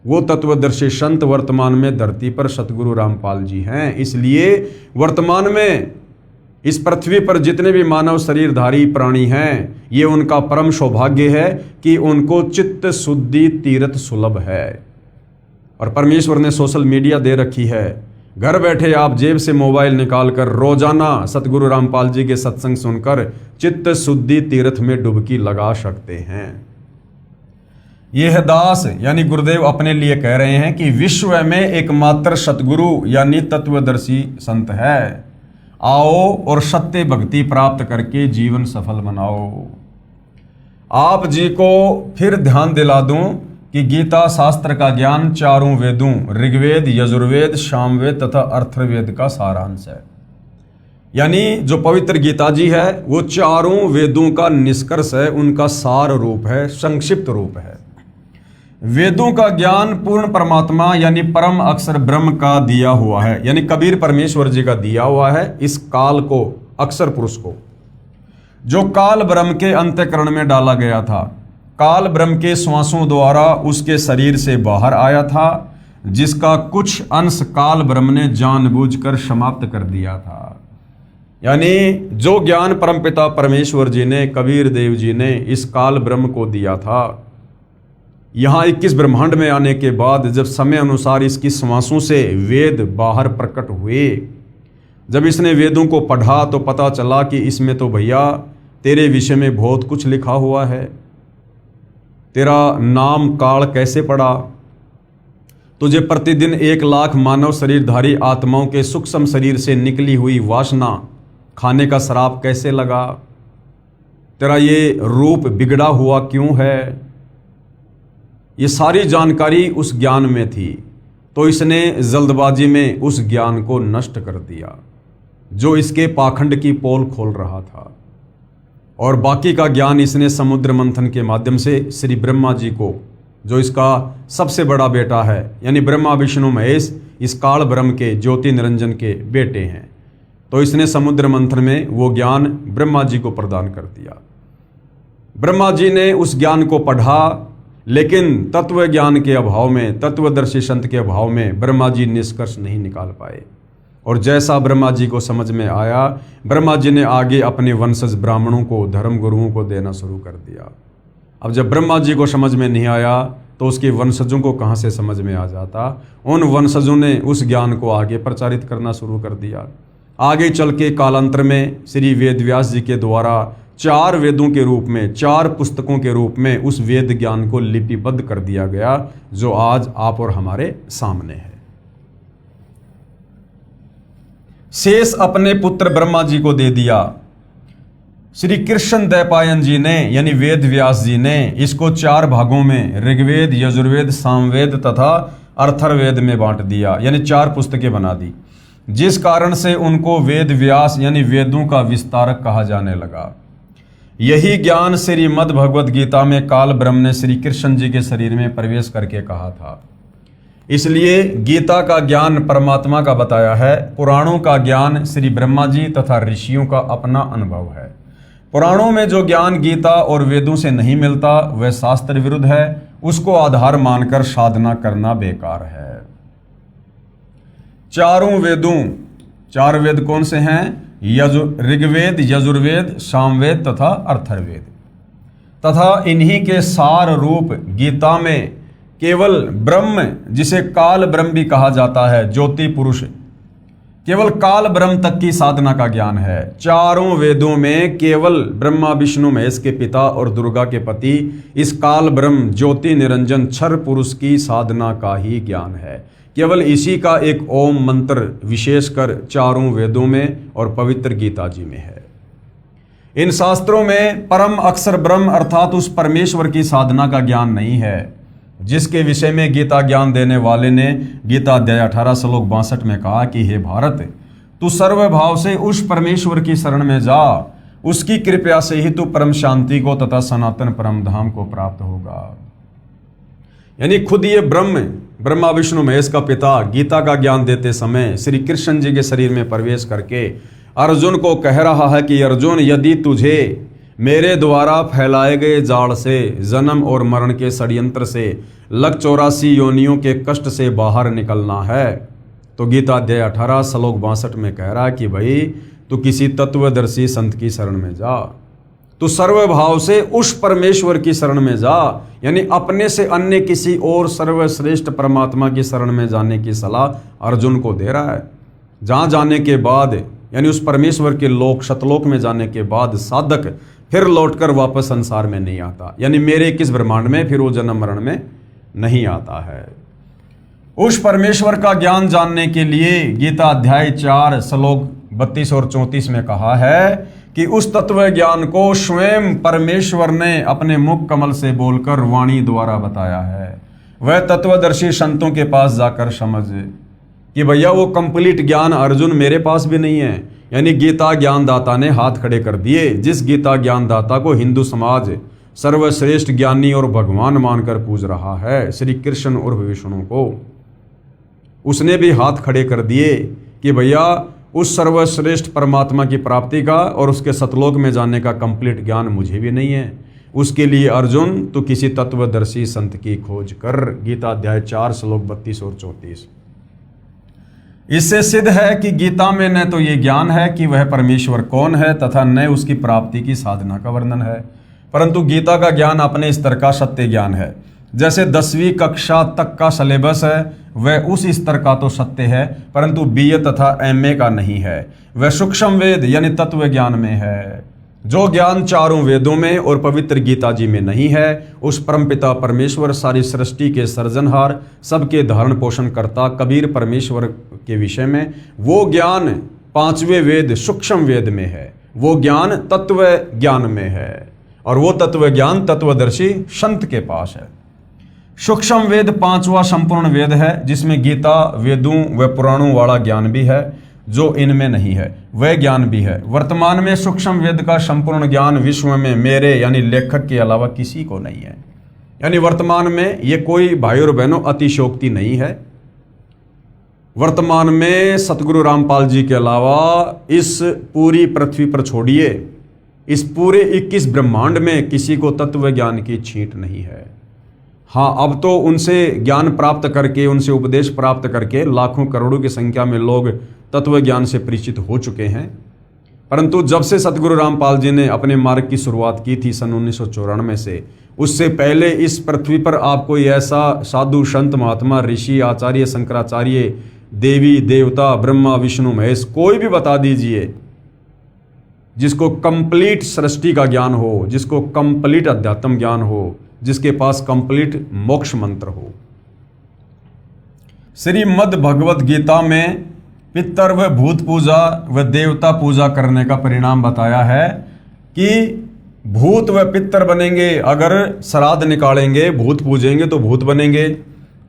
Speaker 1: वो तत्वदर्शी संत वर्तमान में धरती पर सतगुरु रामपाल जी हैं। इसलिए वर्तमान में इस पृथ्वी पर जितने भी मानव शरीरधारी प्राणी हैं, ये उनका परम सौभाग्य है कि उनको चित्त शुद्धि तीर्थ सुलभ है। और परमेश्वर ने सोशल मीडिया दे रखी है, घर बैठे आप जेब से मोबाइल निकालकर रोजाना सतगुरु रामपाल जी के सत्संग सुनकर चित्त शुद्धि तीर्थ में डुबकी लगा सकते हैं। यह दास यानी गुरुदेव अपने लिए कह रहे हैं कि विश्व में एकमात्र सतगुरु यानी तत्वदर्शी संत है। आओ और सत्य भक्ति प्राप्त करके जीवन सफल बनाओ। आप जी को फिर ध्यान दिला दूं कि गीता शास्त्र का ज्ञान चारों वेदों ऋग्वेद, यजुर्वेद, सामवेद तथा अथर्ववेद का सारांश है। यानी जो पवित्र गीता जी है वो चारों वेदों का निष्कर्ष है, उनका सार रूप है, संक्षिप्त रूप है। वेदों का ज्ञान पूर्ण परमात्मा यानी परम अक्षर ब्रह्म का दिया हुआ है, यानी कबीर परमेश्वर जी का दिया हुआ है इस काल को, अक्षर पुरुष को, जो काल ब्रह्म के अंतःकरण में डाला गया था। काल ब्रह्म के श्वासों द्वारा उसके शरीर से बाहर आया था, जिसका कुछ अंश काल ब्रह्म ने जानबूझकर समाप्त कर दिया था। यानी जो ज्ञान परमपिता परमेश्वर जी ने, कबीर देव जी ने इस काल ब्रह्म को दिया था, यहाँ 21 ब्रह्मांड में आने के बाद जब समय अनुसार इसकी श्वासों से वेद बाहर प्रकट हुए, जब इसने वेदों को पढ़ा तो पता चला कि इसमें तो भैया तेरे विषय में बहुत कुछ लिखा हुआ है। तेरा नाम काल कैसे पड़ा, तुझे प्रतिदिन 1 लाख मानव शरीरधारी आत्माओं के सूक्ष्म शरीर से निकली हुई वासना खाने का श्राप कैसे लगा, तेरा ये रूप बिगड़ा हुआ क्यों है, ये सारी जानकारी उस ज्ञान में थी। तो इसने जल्दबाजी में उस ज्ञान को नष्ट कर दिया जो इसके पाखंड की पोल खोल रहा था, और बाकी का ज्ञान इसने समुद्र मंथन के माध्यम से श्री ब्रह्मा जी को, जो इसका सबसे बड़ा बेटा है, यानी ब्रह्मा विष्णु महेश इस काल ब्रह्म के ज्योति निरंजन के बेटे हैं, तो इसने समुद्र मंथन में वो ज्ञान ब्रह्मा जी को प्रदान कर दिया। ब्रह्मा जी ने उस ज्ञान को पढ़ा, लेकिन तत्व ज्ञान के अभाव में, तत्वदर्शी संत के अभाव में ब्रह्मा जी निष्कर्ष नहीं निकाल पाए। और जैसा ब्रह्मा जी को समझ में आया, ब्रह्मा जी ने आगे अपने वंशज ब्राह्मणों को, धर्म गुरुओं को देना शुरू कर दिया। अब जब ब्रह्मा जी को समझ में नहीं आया तो उसके वंशजों को कहाँ से समझ में आ जाता। उन वंशजों ने उस ज्ञान को आगे प्रचारित करना शुरू कर दिया। आगे चल के कालांतर में श्री वेद व्यास जी के द्वारा 4 वेदों के रूप में, 4 पुस्तकों के रूप में उस वेद ज्ञान को लिपिबद्ध कर दिया गया, जो आज आप और हमारे सामने है। शेष अपने पुत्र ब्रह्मा जी को दे दिया। श्री कृष्ण द्वैपायन जी ने यानी वेद व्यास जी ने इसको 4 भागों में ऋग्वेद, यजुर्वेद, सामवेद तथा अथर्ववेद में बांट दिया, यानी 4 पुस्तकें बना दी, जिस कारण से उनको वेद व्यास यानी वेदों का विस्तारक कहा जाने लगा। यही ज्ञान श्रीमद् भगवद गीता में काल ब्रह्म ने श्री कृष्ण जी के शरीर में प्रवेश करके कहा था। इसलिए गीता का ज्ञान परमात्मा का बताया है, पुराणों का ज्ञान श्री ब्रह्मा जी तथा ऋषियों का अपना अनुभव है। पुराणों में जो ज्ञान गीता और वेदों से नहीं मिलता वह शास्त्र विरुद्ध है, उसको आधार मानकर साधना करना बेकार है। चारों वेदों, 4 वेद कौन से हैं? ऋग्वेद, यजुर्वेद, सामवेद तथा अथर्ववेद, तथा इन्हीं के सार रूप गीता में केवल ब्रह्म, जिसे काल ब्रह्म भी कहा जाता है, ज्योति पुरुष, केवल काल ब्रह्म तक की साधना का ज्ञान है। चारों वेदों में केवल ब्रह्मा विष्णु महेश के पिता और दुर्गा के पति इस काल ब्रह्म ज्योति निरंजन क्षर पुरुष की साधना का ही ज्ञान है। केवल इसी का एक ओम मंत्र विशेषकर चारों वेदों में और पवित्र गीता जी में है। इन शास्त्रों में परम अक्षर ब्रह्म अर्थात उस परमेश्वर की साधना का ज्ञान नहीं है, जिसके विषय में गीता ज्ञान देने वाले ने गीता अध्याय 18 श्लोक 62 में कहा कि हे भारत, तू सर्वभाव से उस परमेश्वर की शरण में जा, उसकी कृपा से ही तू परम शांति को तथा सनातन परम धाम को प्राप्त होगा। यानी खुद ये ब्रह्मा विष्णु महेश का पिता गीता का ज्ञान देते समय श्री कृष्ण जी के शरीर में प्रवेश करके अर्जुन को कह रहा है कि अर्जुन, यदि तुझे मेरे द्वारा फैलाए गए जाल से, जन्म और मरण के षड्यंत्र से, लग 84 योनियों के कष्ट से बाहर निकलना है, तो गीता अध्याय 18 श्लोक 62 में कह रहा है कि भाई तू किसी तत्वदर्शी संत की शरण में जा, तू सर्वभाव से उस परमेश्वर की शरण में जा। यानी अपने से अन्य किसी और सर्वश्रेष्ठ परमात्मा की शरण में जाने की सलाह अर्जुन को दे रहा है। जहाँ जाने के बाद यानी उस परमेश्वर के लोक शतलोक में जाने के बाद साधक फिर लौटकर वापस संसार में नहीं आता, यानी मेरे किस ब्रह्मांड में फिर वो जन्म मरण में नहीं आता है। उस परमेश्वर का ज्ञान जानने के लिए गीता अध्याय 4 श्लोक 32 और 34 में कहा है कि उस तत्व ज्ञान को स्वयं परमेश्वर ने अपने मुख कमल से बोलकर वाणी द्वारा बताया है। वह तत्वदर्शी संतों के पास जाकर समझ कि भैया वो कंप्लीट ज्ञान अर्जुन मेरे पास भी नहीं है। यानी गीता ज्ञानदाता ने हाथ खड़े कर दिए। जिस गीता ज्ञानदाता को हिंदू समाज सर्वश्रेष्ठ ज्ञानी और भगवान मानकर पूज रहा है, श्री कृष्ण और विष्णु को, उसने भी हाथ खड़े कर दिए कि भैया उस सर्वश्रेष्ठ परमात्मा की प्राप्ति का और उसके सतलोक में जाने का कंप्लीट ज्ञान मुझे भी नहीं है। उसके लिए अर्जुन तो किसी तत्वदर्शी संत की खोज कर। गीता अध्याय 4 श्लोक 32 और 34। इससे सिद्ध है कि गीता में न तो ये ज्ञान है कि वह परमेश्वर कौन है तथा न उसकी प्राप्ति की साधना का वर्णन है, परंतु गीता का ज्ञान अपने स्तर का सत्य ज्ञान है। जैसे 10वीं कक्षा तक का सिलेबस है वह उस स्तर का तो सत्य है, परंतु BA तथा MA का नहीं है। वह सूक्ष्म वेद यानी तत्व ज्ञान में है। जो ज्ञान चारों वेदों में और पवित्र गीता जी में नहीं है, उस परमपिता परमेश्वर सारी सृष्टि के सर्जनहार सबके धारण पोषण करता कबीर परमेश्वर के विषय में, वो ज्ञान 5वें वेद सूक्ष्म वेद में है, वो ज्ञान तत्व ज्ञान में है, और वो तत्व ज्ञान तत्वदर्शी संत के पास है। सूक्ष्म वेद 5वां संपूर्ण वेद है, जिसमें गीता वेदों व पुराणों वाला ज्ञान भी है जो इनमें नहीं है, वह ज्ञान भी है। वर्तमान में सूक्ष्म वेद का संपूर्ण ज्ञान विश्व में मेरे यानी लेखक के अलावा किसी को नहीं है। यानी वर्तमान में ये कोई भाई और बहनों अतिशयोक्ति नहीं है। वर्तमान में सतगुरु रामपाल जी के अलावा इस पूरी पृथ्वी पर छोड़िए, इस पूरे 21 ब्रह्मांड में किसी को तत्व ज्ञान की छींट नहीं है। हाँ, अब तो उनसे ज्ञान प्राप्त करके, उनसे उपदेश प्राप्त करके लाखों करोड़ों की संख्या में लोग तत्व ज्ञान से परिचित हो चुके हैं, परंतु जब से सतगुरु रामपाल जी ने अपने मार्ग की शुरुआत की थी सन 1994 से, उससे पहले इस पृथ्वी पर आप कोई ऐसा साधु संत महात्मा ऋषि आचार्य शंकराचार्य देवी देवता ब्रह्मा विष्णु महेश कोई भी बता दीजिए जिसको कंप्लीट सृष्टि का ज्ञान हो, जिसको कंप्लीट अध्यात्म ज्ञान हो, जिसके पास कंप्लीट मोक्ष मंत्र हो। श्रीमद् भगवत गीता में पितर व भूत पूजा व देवता पूजा करने का परिणाम बताया है कि भूत व पितर बनेंगे, अगर श्राद्ध निकालेंगे, भूत पूजेंगे तो भूत बनेंगे,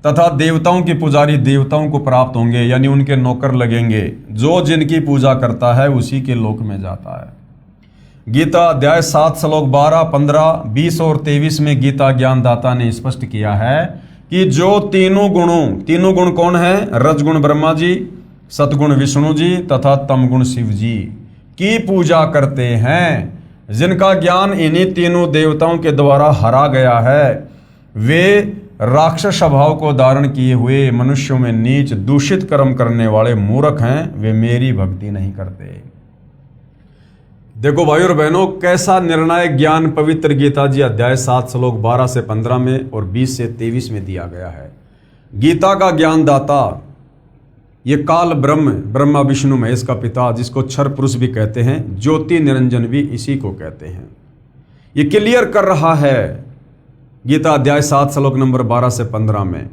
Speaker 1: तथा देवताओं के पुजारी देवताओं को प्राप्त होंगे, यानी उनके नौकर लगेंगे। जो जिनकी पूजा करता है उसी के लोक में जाता है। गीता अध्याय 7 श्लोक 12, 15, 20 और 23 में गीता ज्ञानदाता ने स्पष्ट किया है कि जो तीनों गुण कौन है? रजगुण ब्रह्मा जी, सतगुण विष्णु जी तथा तमगुण शिव जी की पूजा करते हैं, जिनका ज्ञान इन्हीं तीनों देवताओं के द्वारा हरा गया है, वे राक्षस स्वभाव को धारण किए हुए मनुष्यों में नीच दूषित कर्म करने वाले मूर्ख हैं, वे मेरी भक्ति नहीं करते। देखो भाई और बहनों, कैसा निर्णायक ज्ञान पवित्र गीता जी अध्याय 7 श्लोक 12 से 15 में और 20 से 23 में दिया गया है। गीता का ज्ञानदाता ये काल ब्रह्म, ब्रह्मा विष्णु महेश का पिता, जिसको क्षर पुरुष भी कहते हैं, ज्योति निरंजन भी इसी को कहते हैं। ये क्लियर कर रहा है गीता अध्याय 7 श्लोक नंबर 12 से 15 में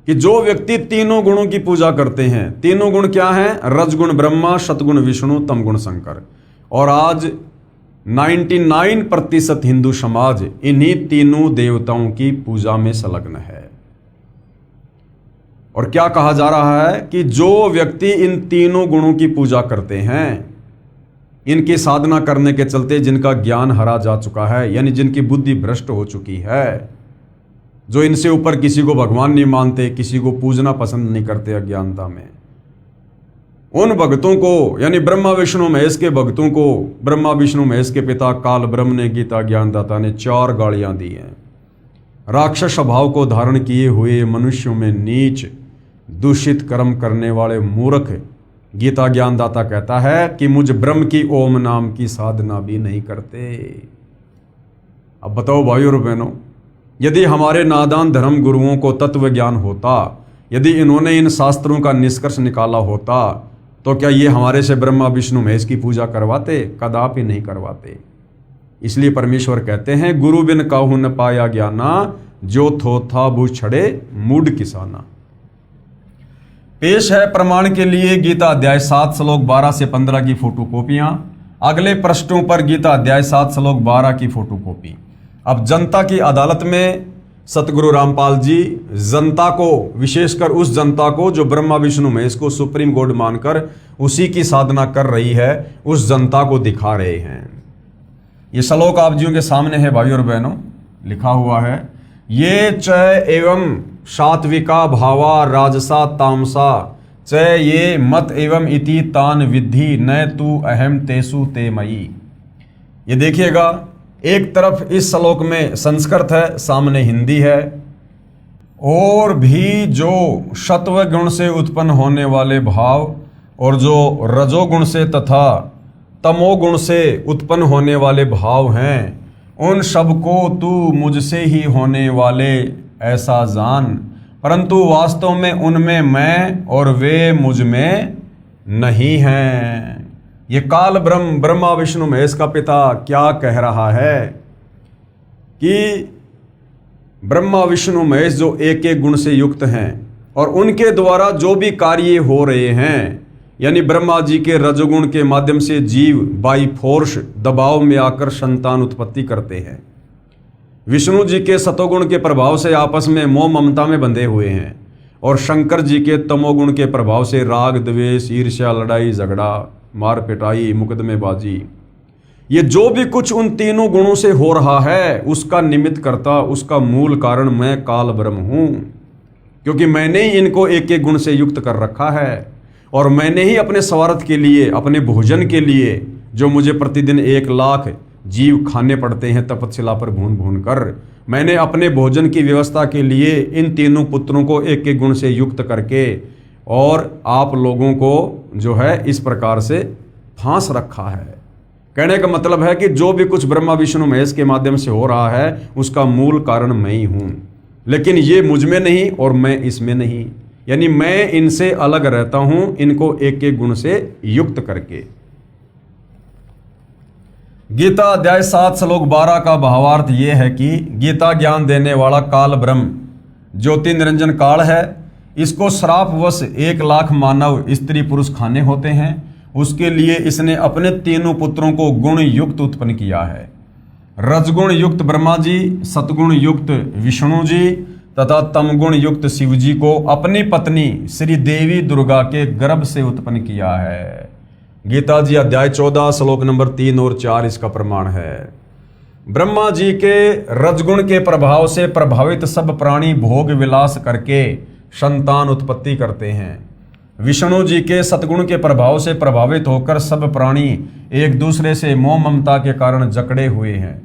Speaker 1: कि जो व्यक्ति तीनों गुणों की पूजा करते हैं, तीनों गुण क्या हैं? रजगुण ब्रह्मा, सतगुण विष्णु, तमगुण शंकर। और आज 99% हिंदू समाज इन्हीं तीनों देवताओं की पूजा में संलग्न है। और क्या कहा जा रहा है कि जो व्यक्ति इन तीनों गुणों की पूजा करते हैं, इनकी साधना करने के चलते जिनका ज्ञान हरा जा चुका है, यानी जिनकी बुद्धि भ्रष्ट हो चुकी है, जो इनसे ऊपर किसी को भगवान नहीं मानते, किसी को पूजना पसंद नहीं करते अज्ञानता में, उन भक्तों को, यानी ब्रह्मा विष्णु महेश के भक्तों को ब्रह्मा विष्णु महेश के पिता काल ब्रह्म ने, गीता ज्ञानदाता ने 4 गालियां दी हैं। राक्षस स्वभाव को धारण किए हुए मनुष्यों में नीच दूषित कर्म करने वाले मूर्ख, गीता ज्ञानदाता कहता है कि मुझ ब्रह्म की ओम नाम की साधना भी नहीं करते। अब बताओ भाइयों और बहनों, यदि हमारे नादान धर्म गुरुओं को तत्व ज्ञान होता, यदि इन्होंने इन शास्त्रों का निष्कर्ष निकाला होता, तो क्या ये हमारे से ब्रह्मा विष्णु महेश की पूजा करवाते? कदापि नहीं करवाते। इसलिए परमेश्वर कहते हैं, गुरु बिन काहू न पाया ज्ञाना, जो थो था भू छड़े मूड किसाना। पेश है प्रमाण के लिए गीता अध्याय 7 श्लोक 12 से 15 की फोटोकॉपियां, अगले पृष्ठों पर गीता अध्याय 7 श्लोक 12 की फोटोकॉपी। अब जनता की अदालत में सतगुरु रामपाल जी जनता को, विशेषकर उस जनता को जो ब्रह्मा विष्णु महेश को सुप्रीम गॉड मानकर उसी की साधना कर रही है, उस जनता को दिखा रहे हैं। ये श्लोक आप जियों के सामने है भाइयों और बहनों, लिखा हुआ है, ये च एवं सात्विका भावा राजसा तामसा च ये मत एवं इति तान विद्धि न तू अहम तेसु ते मयि। ये देखिएगा, एक तरफ इस श्लोक में संस्कृत है, सामने हिंदी है। और भी जो सत्व गुण से उत्पन्न होने वाले भाव और जो रजोगुण से तथा तमोगुण से उत्पन्न होने वाले भाव हैं, उन सबको तू मुझसे ही होने वाले ऐसा जान, परंतु वास्तव में उनमें मैं और वे मुझ में नहीं हैं। ये काल ब्रह्म, ब्रह्मा विष्णु महेश का पिता क्या कह रहा है कि ब्रह्मा विष्णु महेश जो एक एक गुण से युक्त हैं और उनके द्वारा जो भी कार्य हो रहे हैं, यानी ब्रह्मा जी के रजोगुण के माध्यम से जीव बाई फोर्स दबाव में आकर संतान उत्पत्ति करते हैं, विष्णु जी के सतोगुण के प्रभाव से आपस में मोह ममता में बंधे हुए हैं, और शंकर जी के तमोगुण के प्रभाव से राग द्वेष ईर्ष्या लड़ाई झगड़ा मार पिटाई मुकदमेबाजी, ये जो भी कुछ उन तीनों गुणों से हो रहा है, उसका निमित्त करता, उसका मूल कारण मैं काल ब्रह्म हूं, क्योंकि मैंने ही इनको एक एक गुण से युक्त कर रखा है। और मैंने ही अपने स्वार्थ के लिए, अपने भोजन के लिए, जो मुझे प्रतिदिन 1 लाख जीव खाने पड़ते हैं तपस्या पर भून भून कर, मैंने अपने भोजन की व्यवस्था के लिए इन तीनों पुत्रों को एक एक गुण से युक्त करके और आप लोगों को जो है इस प्रकार से फांस रखा है। कहने का मतलब है कि जो भी कुछ ब्रह्मा विष्णु महेश के माध्यम से हो रहा है, उसका मूल कारण मैं ही हूं, लेकिन ये मुझ में नहीं और मैं इसमें नहीं, यानी मैं इनसे अलग रहता हूं, इनको एक एक गुण से युक्त करके। गीता अध्याय 7 श्लोक 12 का भावार्थ यह है कि गीता ज्ञान देने वाला काल ब्रह्म ज्योति निरंजन काल है, इसको श्रापवश 1 लाख मानव स्त्री पुरुष खाने होते हैं, उसके लिए इसने अपने तीनों पुत्रों को गुण युक्त उत्पन्न किया है। रजगुण युक्त ब्रह्मा जी, सतगुण युक्त विष्णु जी तथा तमगुण युक्त शिव जी को अपनी पत्नी श्री देवी दुर्गा के गर्भ से उत्पन्न किया है। गीता जी अध्याय 14 श्लोक नंबर 3 और 4 इसका प्रमाण है। ब्रह्मा जी के रजगुण के प्रभाव से प्रभावित सब प्राणी भोग विलास करके संतान उत्पत्ति करते हैं। विष्णु जी के सतगुण के प्रभाव से प्रभावित होकर सब प्राणी एक दूसरे से मोह ममता के कारण जकड़े हुए हैं।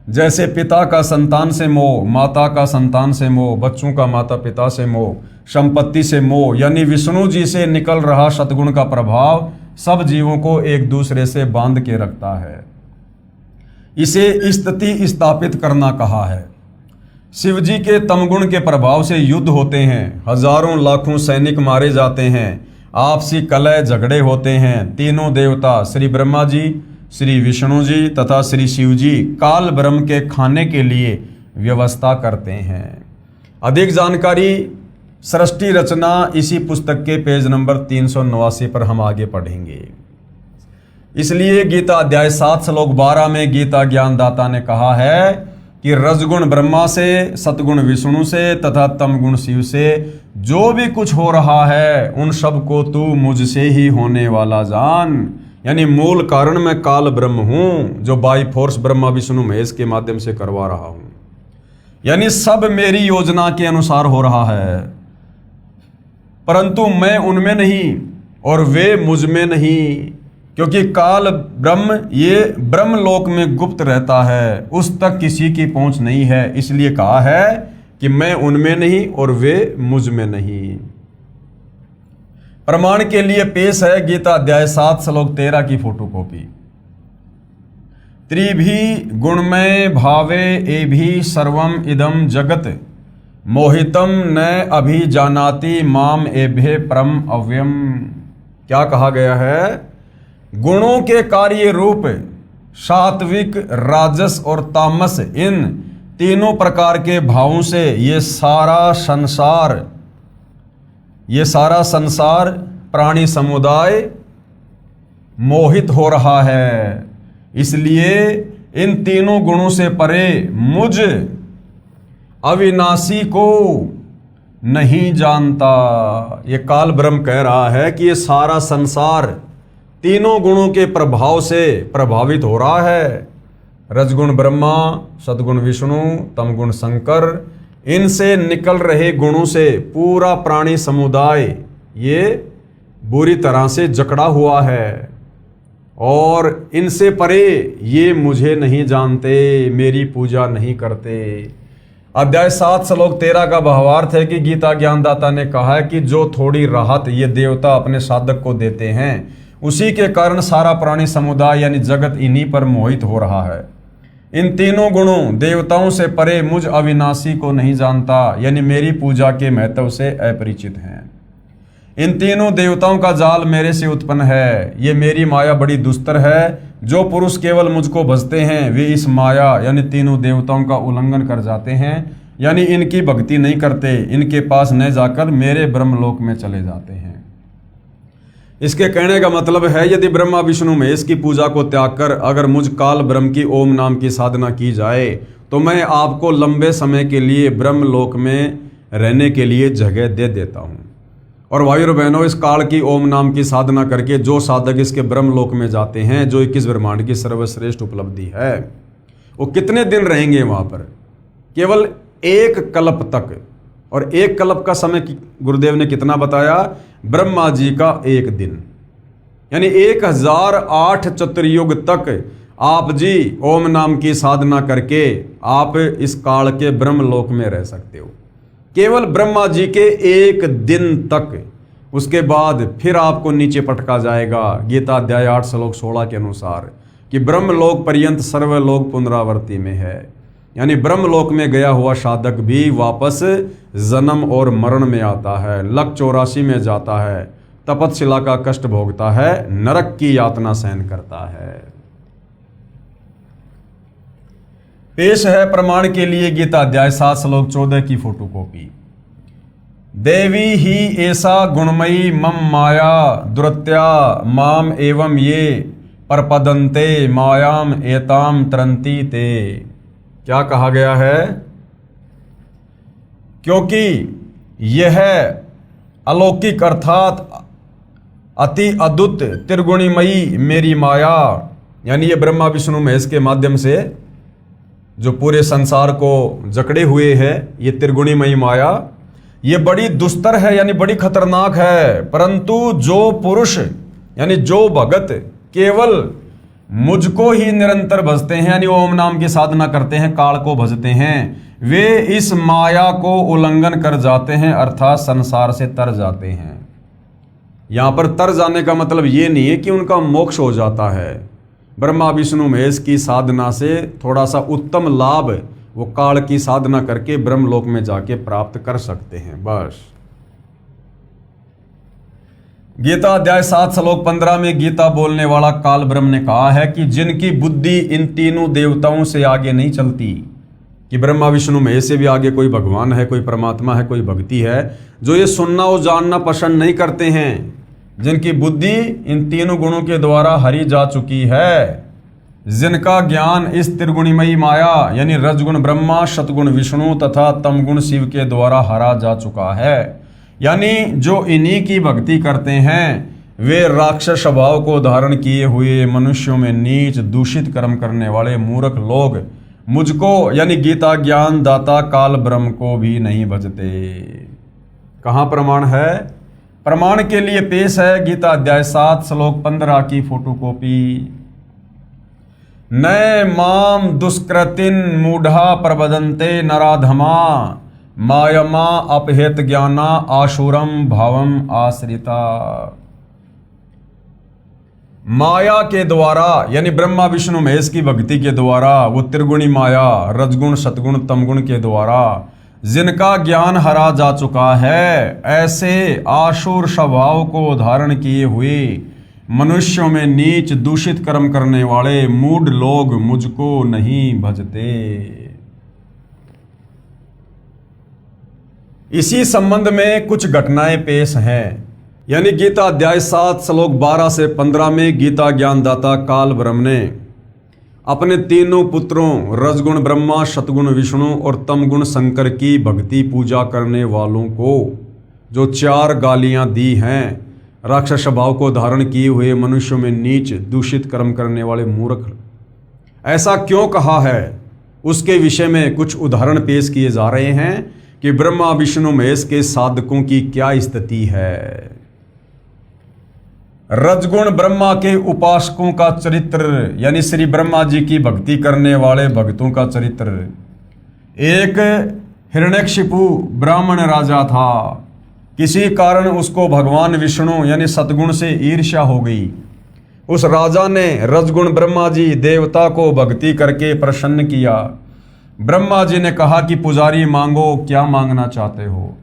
Speaker 1: जैसे पिता का संतान से मोह, माता का संतान से मोह, बच्चों का माता पिता से मोह, संपत्ति से मोह, यानी विष्णु जी से निकल रहा सतगुण का प्रभाव सब जीवों को एक दूसरे से बांध के रखता है। इसे स्थिति स्थापित करना कहा है। शिवजी के तमगुण के प्रभाव से युद्ध होते हैं, हजारों लाखों सैनिक मारे जाते हैं, आपसी कलह झगड़े होते हैं। तीनों देवता श्री ब्रह्मा जी, श्री विष्णु जी तथा श्री शिव जी काल ब्रह्म के खाने के लिए व्यवस्था करते हैं। अधिक जानकारी सृष्टि रचना इसी पुस्तक के पेज नंबर 389 पर हम आगे पढ़ेंगे। इसलिए गीता अध्याय 7 श्लोक 12 में गीता ज्ञानदाता ने कहा है कि रजगुण ब्रह्मा से, सतगुण विष्णु से तथा तमगुण शिव से जो भी कुछ हो रहा है उन सब को तू मुझसे ही होने वाला जान। यानी मूल कारण मैं काल ब्रह्म हूं जो बाई फोर्स ब्रह्मा विष्णु महेश के माध्यम से करवा रहा हूं। यानी सब मेरी योजना के अनुसार हो रहा है, परंतु मैं उनमें नहीं और वे मुझ में नहीं, क्योंकि काल ब्रह्म ये ब्रह्म लोक में गुप्त रहता है, उस तक किसी की पहुंच नहीं है। इसलिए कहा है कि मैं उनमें नहीं और वे मुझ में नहीं। प्रमाण के लिए पेश है गीता अध्याय 7 श्लोक 13 की फोटोकॉपी। त्रिभी गुणमय भावे एभि सर्वम इदम जगत मोहितम न अभिजानाति माम एभे परम अव्यम। क्या कहा गया है? गुणों के कार्य रूप सात्विक, राजस और तामस, इन तीनों प्रकार के भावों से ये सारा संसार प्राणी समुदाय मोहित हो रहा है। इसलिए इन तीनों गुणों से परे मुझ अविनाशी को नहीं जानता। ये काल ब्रह्म कह रहा है कि ये सारा संसार तीनों गुणों के प्रभाव से प्रभावित हो रहा है। रजगुण ब्रह्मा, सदगुण विष्णु, तमगुण शंकर, इनसे निकल रहे गुणों से पूरा प्राणी समुदाय ये बुरी तरह से जकड़ा हुआ है और इनसे परे ये मुझे नहीं जानते, मेरी पूजा नहीं करते। अध्याय 7 श्लोक 13 का भावार्थ है कि गीता ज्ञानदाता ने कहा है कि जो थोड़ी राहत ये देवता अपने साधक को देते हैं उसी के कारण सारा प्राणी समुदाय यानी जगत इन्हीं पर मोहित हो रहा है। इन तीनों गुणों देवताओं से परे मुझ अविनाशी को नहीं जानता, यानी मेरी पूजा के महत्व से अपरिचित हैं। इन तीनों देवताओं का जाल मेरे से उत्पन्न है। ये मेरी माया बड़ी दुस्तर है। जो पुरुष केवल मुझको भजते हैं वे इस माया यानी तीनों देवताओं का उल्लंघन कर जाते हैं, यानी इनकी भक्ति नहीं करते, इनके पास न जाकर मेरे ब्रह्मलोक में चले जाते हैं। इसके कहने का मतलब है यदि ब्रह्मा विष्णु महेश की पूजा को त्याग कर अगर मुझ काल ब्रह्म की ओम नाम की साधना की जाए तो मैं आपको लंबे समय के लिए ब्रह्मलोक में रहने के लिए जगह दे देता हूँ। और भाइयों और बहनों, इस काल की ओम नाम की साधना करके जो साधक इसके ब्रह्मलोक में जाते हैं, जो 21 ब्रह्मांड की सर्वश्रेष्ठ उपलब्धि है, वो कितने दिन रहेंगे वहाँ पर? केवल 1 कल्प तक। और 1 कल्प का समय गुरुदेव ने कितना बताया? ब्रह्मा जी का 1 दिन, यानी 1008 चतुर्युग तक आप जी ओम नाम की साधना करके आप इस काल के ब्रह्मलोक में रह सकते हो, केवल ब्रह्मा जी के 1 दिन तक। उसके बाद फिर आपको नीचे पटका जाएगा गीता अध्याय 8 श्लोक 16 के अनुसार कि ब्रह्मलोक पर्यंत सर्वलोक पुनरावर्ती में है, यानी ब्रह्मलोक में गया हुआ साधक भी वापस जन्म और मरण में आता है, लक 84 में जाता है, तपतशिला का कष्ट भोगता है, नरक की यातना सहन करता है। पेश है प्रमाण के लिए गीता अध्याय 7 श्लोक 14 की फोटोकॉपी। देवी ही ऐसा गुणमयी मम माया दुरत्या माम एवं ये परपदन्ते मायाम एताम तरंती ते। क्या कहा गया है? क्योंकि यह अलौकिक अर्थात अति अद्भुत त्रिगुणीमयी मेरी माया, यानी ये ब्रह्मा विष्णु महेश के माध्यम से जो पूरे संसार को जकड़े हुए है, ये त्रिगुणीमयी माया ये बड़ी दुस्तर है, यानी बड़ी खतरनाक है। परंतु जो पुरुष यानी जो भगत केवल मुझको ही निरंतर भजते हैं, यानी ओम नाम की साधना करते हैं, काल को भजते हैं, वे इस माया को उल्लंघन कर जाते हैं, अर्थात संसार से तर जाते हैं। यहां पर तर जाने का मतलब ये नहीं है कि उनका मोक्ष हो जाता है। ब्रह्मा विष्णु महेश की साधना से थोड़ा सा उत्तम लाभ वो काल की साधना करके ब्रह्मलोक में जाके प्राप्त कर सकते हैं। बस गीता अध्याय 7 श्लोक 15 में गीता बोलने वाला काल ब्रह्म ने कहा है कि जिनकी बुद्धि इन तीनों देवताओं से आगे नहीं चलती, कि ब्रह्मा विष्णु महेश से भी आगे कोई भगवान है, कोई परमात्मा है, कोई भक्ति है, जो ये सुनना और जानना पसंद नहीं करते हैं, जिनकी बुद्धि इन तीनों गुणों के द्वारा हरी जा चुकी है, जिनका ज्ञान इस त्रिगुणमयी माया यानी रजगुण ब्रह्मा, सतगुण विष्णु तथा तमगुण शिव के द्वारा हरा जा चुका है, यानी जो इन्हीं की भक्ति करते हैं वे राक्षस स्वभाव को धारण किए हुए मनुष्यों में नीच दूषित कर्म करने वाले मूर्ख लोग मुझको यानी गीता ज्ञान दाता काल ब्रह्म को भी नहीं भजते। कहाँ प्रमाण है? प्रमाण के लिए पेश है गीता अध्याय 7 श्लोक 15 की फोटोकॉपी। नए माम दुष्कृतिन मूढ़ा प्रबदन्ते नराधमा मायमा अपहेत ज्ञाना आशुरम भावम आश्रिता। माया के द्वारा यानी ब्रह्मा विष्णु महेश की भक्ति के द्वारा वो त्रिगुणी माया रजगुण सतगुण तमगुण के द्वारा जिनका ज्ञान हरा जा चुका है, ऐसे आशुर स्वभाव को धारण किए हुए मनुष्यों में नीच दूषित कर्म करने वाले मूढ़ लोग मुझको नहीं भजते। इसी संबंध में कुछ घटनाएं पेश हैं, यानी गीता अध्याय 7 श्लोक 12 से 15 में गीता ज्ञानदाता काल ब्रह्म ने अपने तीनों पुत्रों रजगुण ब्रह्मा, सतगुण विष्णु और तमगुण शंकर की भक्ति पूजा करने वालों को जो 4 गालियां दी हैं, राक्षस स्वभाव को धारण किए हुए मनुष्यों में नीच दूषित कर्म करने वाले मूर्ख, ऐसा क्यों कहा है उसके विषय में कुछ उदाहरण पेश किए जा रहे हैं कि ब्रह्मा विष्णु महेश के साधकों की क्या स्थिति है। रजगुण ब्रह्मा के उपासकों का चरित्र यानी श्री ब्रह्मा जी की भक्ति करने वाले भक्तों का चरित्र। एक हिरण्यकशिपु ब्राह्मण राजा था, किसी कारण उसको भगवान विष्णु यानी सतगुण से ईर्ष्या हो गई। उस राजा ने रजगुण ब्रह्मा जी देवता को भक्ति करके प्रसन्न किया। ब्रह्मा जी ने कहा कि पुजारी मांगो, क्या मांगना चाहते हो?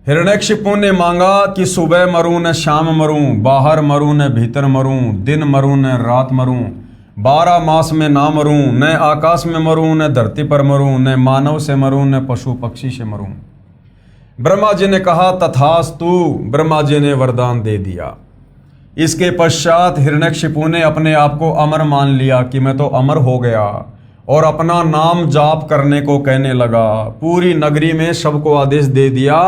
Speaker 1: हिरण्यकशिपु ने मांगा कि सुबह मरूं न शाम मरूं, बाहर मरूं न भीतर मरूं, दिन मरूं न रात मरूं, 12 मास में ना मरूं, न आकाश में मरूं न धरती पर मरूं, न मानव से मरूं न पशु पक्षी से मरूं। ब्रह्मा जी ने कहा तथास्तु। ब्रह्मा जी ने वरदान दे दिया। इसके पश्चात हिरण्यकशिपु ने अपने आप को अमर मान लिया कि मैं तो अमर हो गया, और अपना नाम जाप करने को कहने लगा। पूरी नगरी में सबको आदेश दे दिया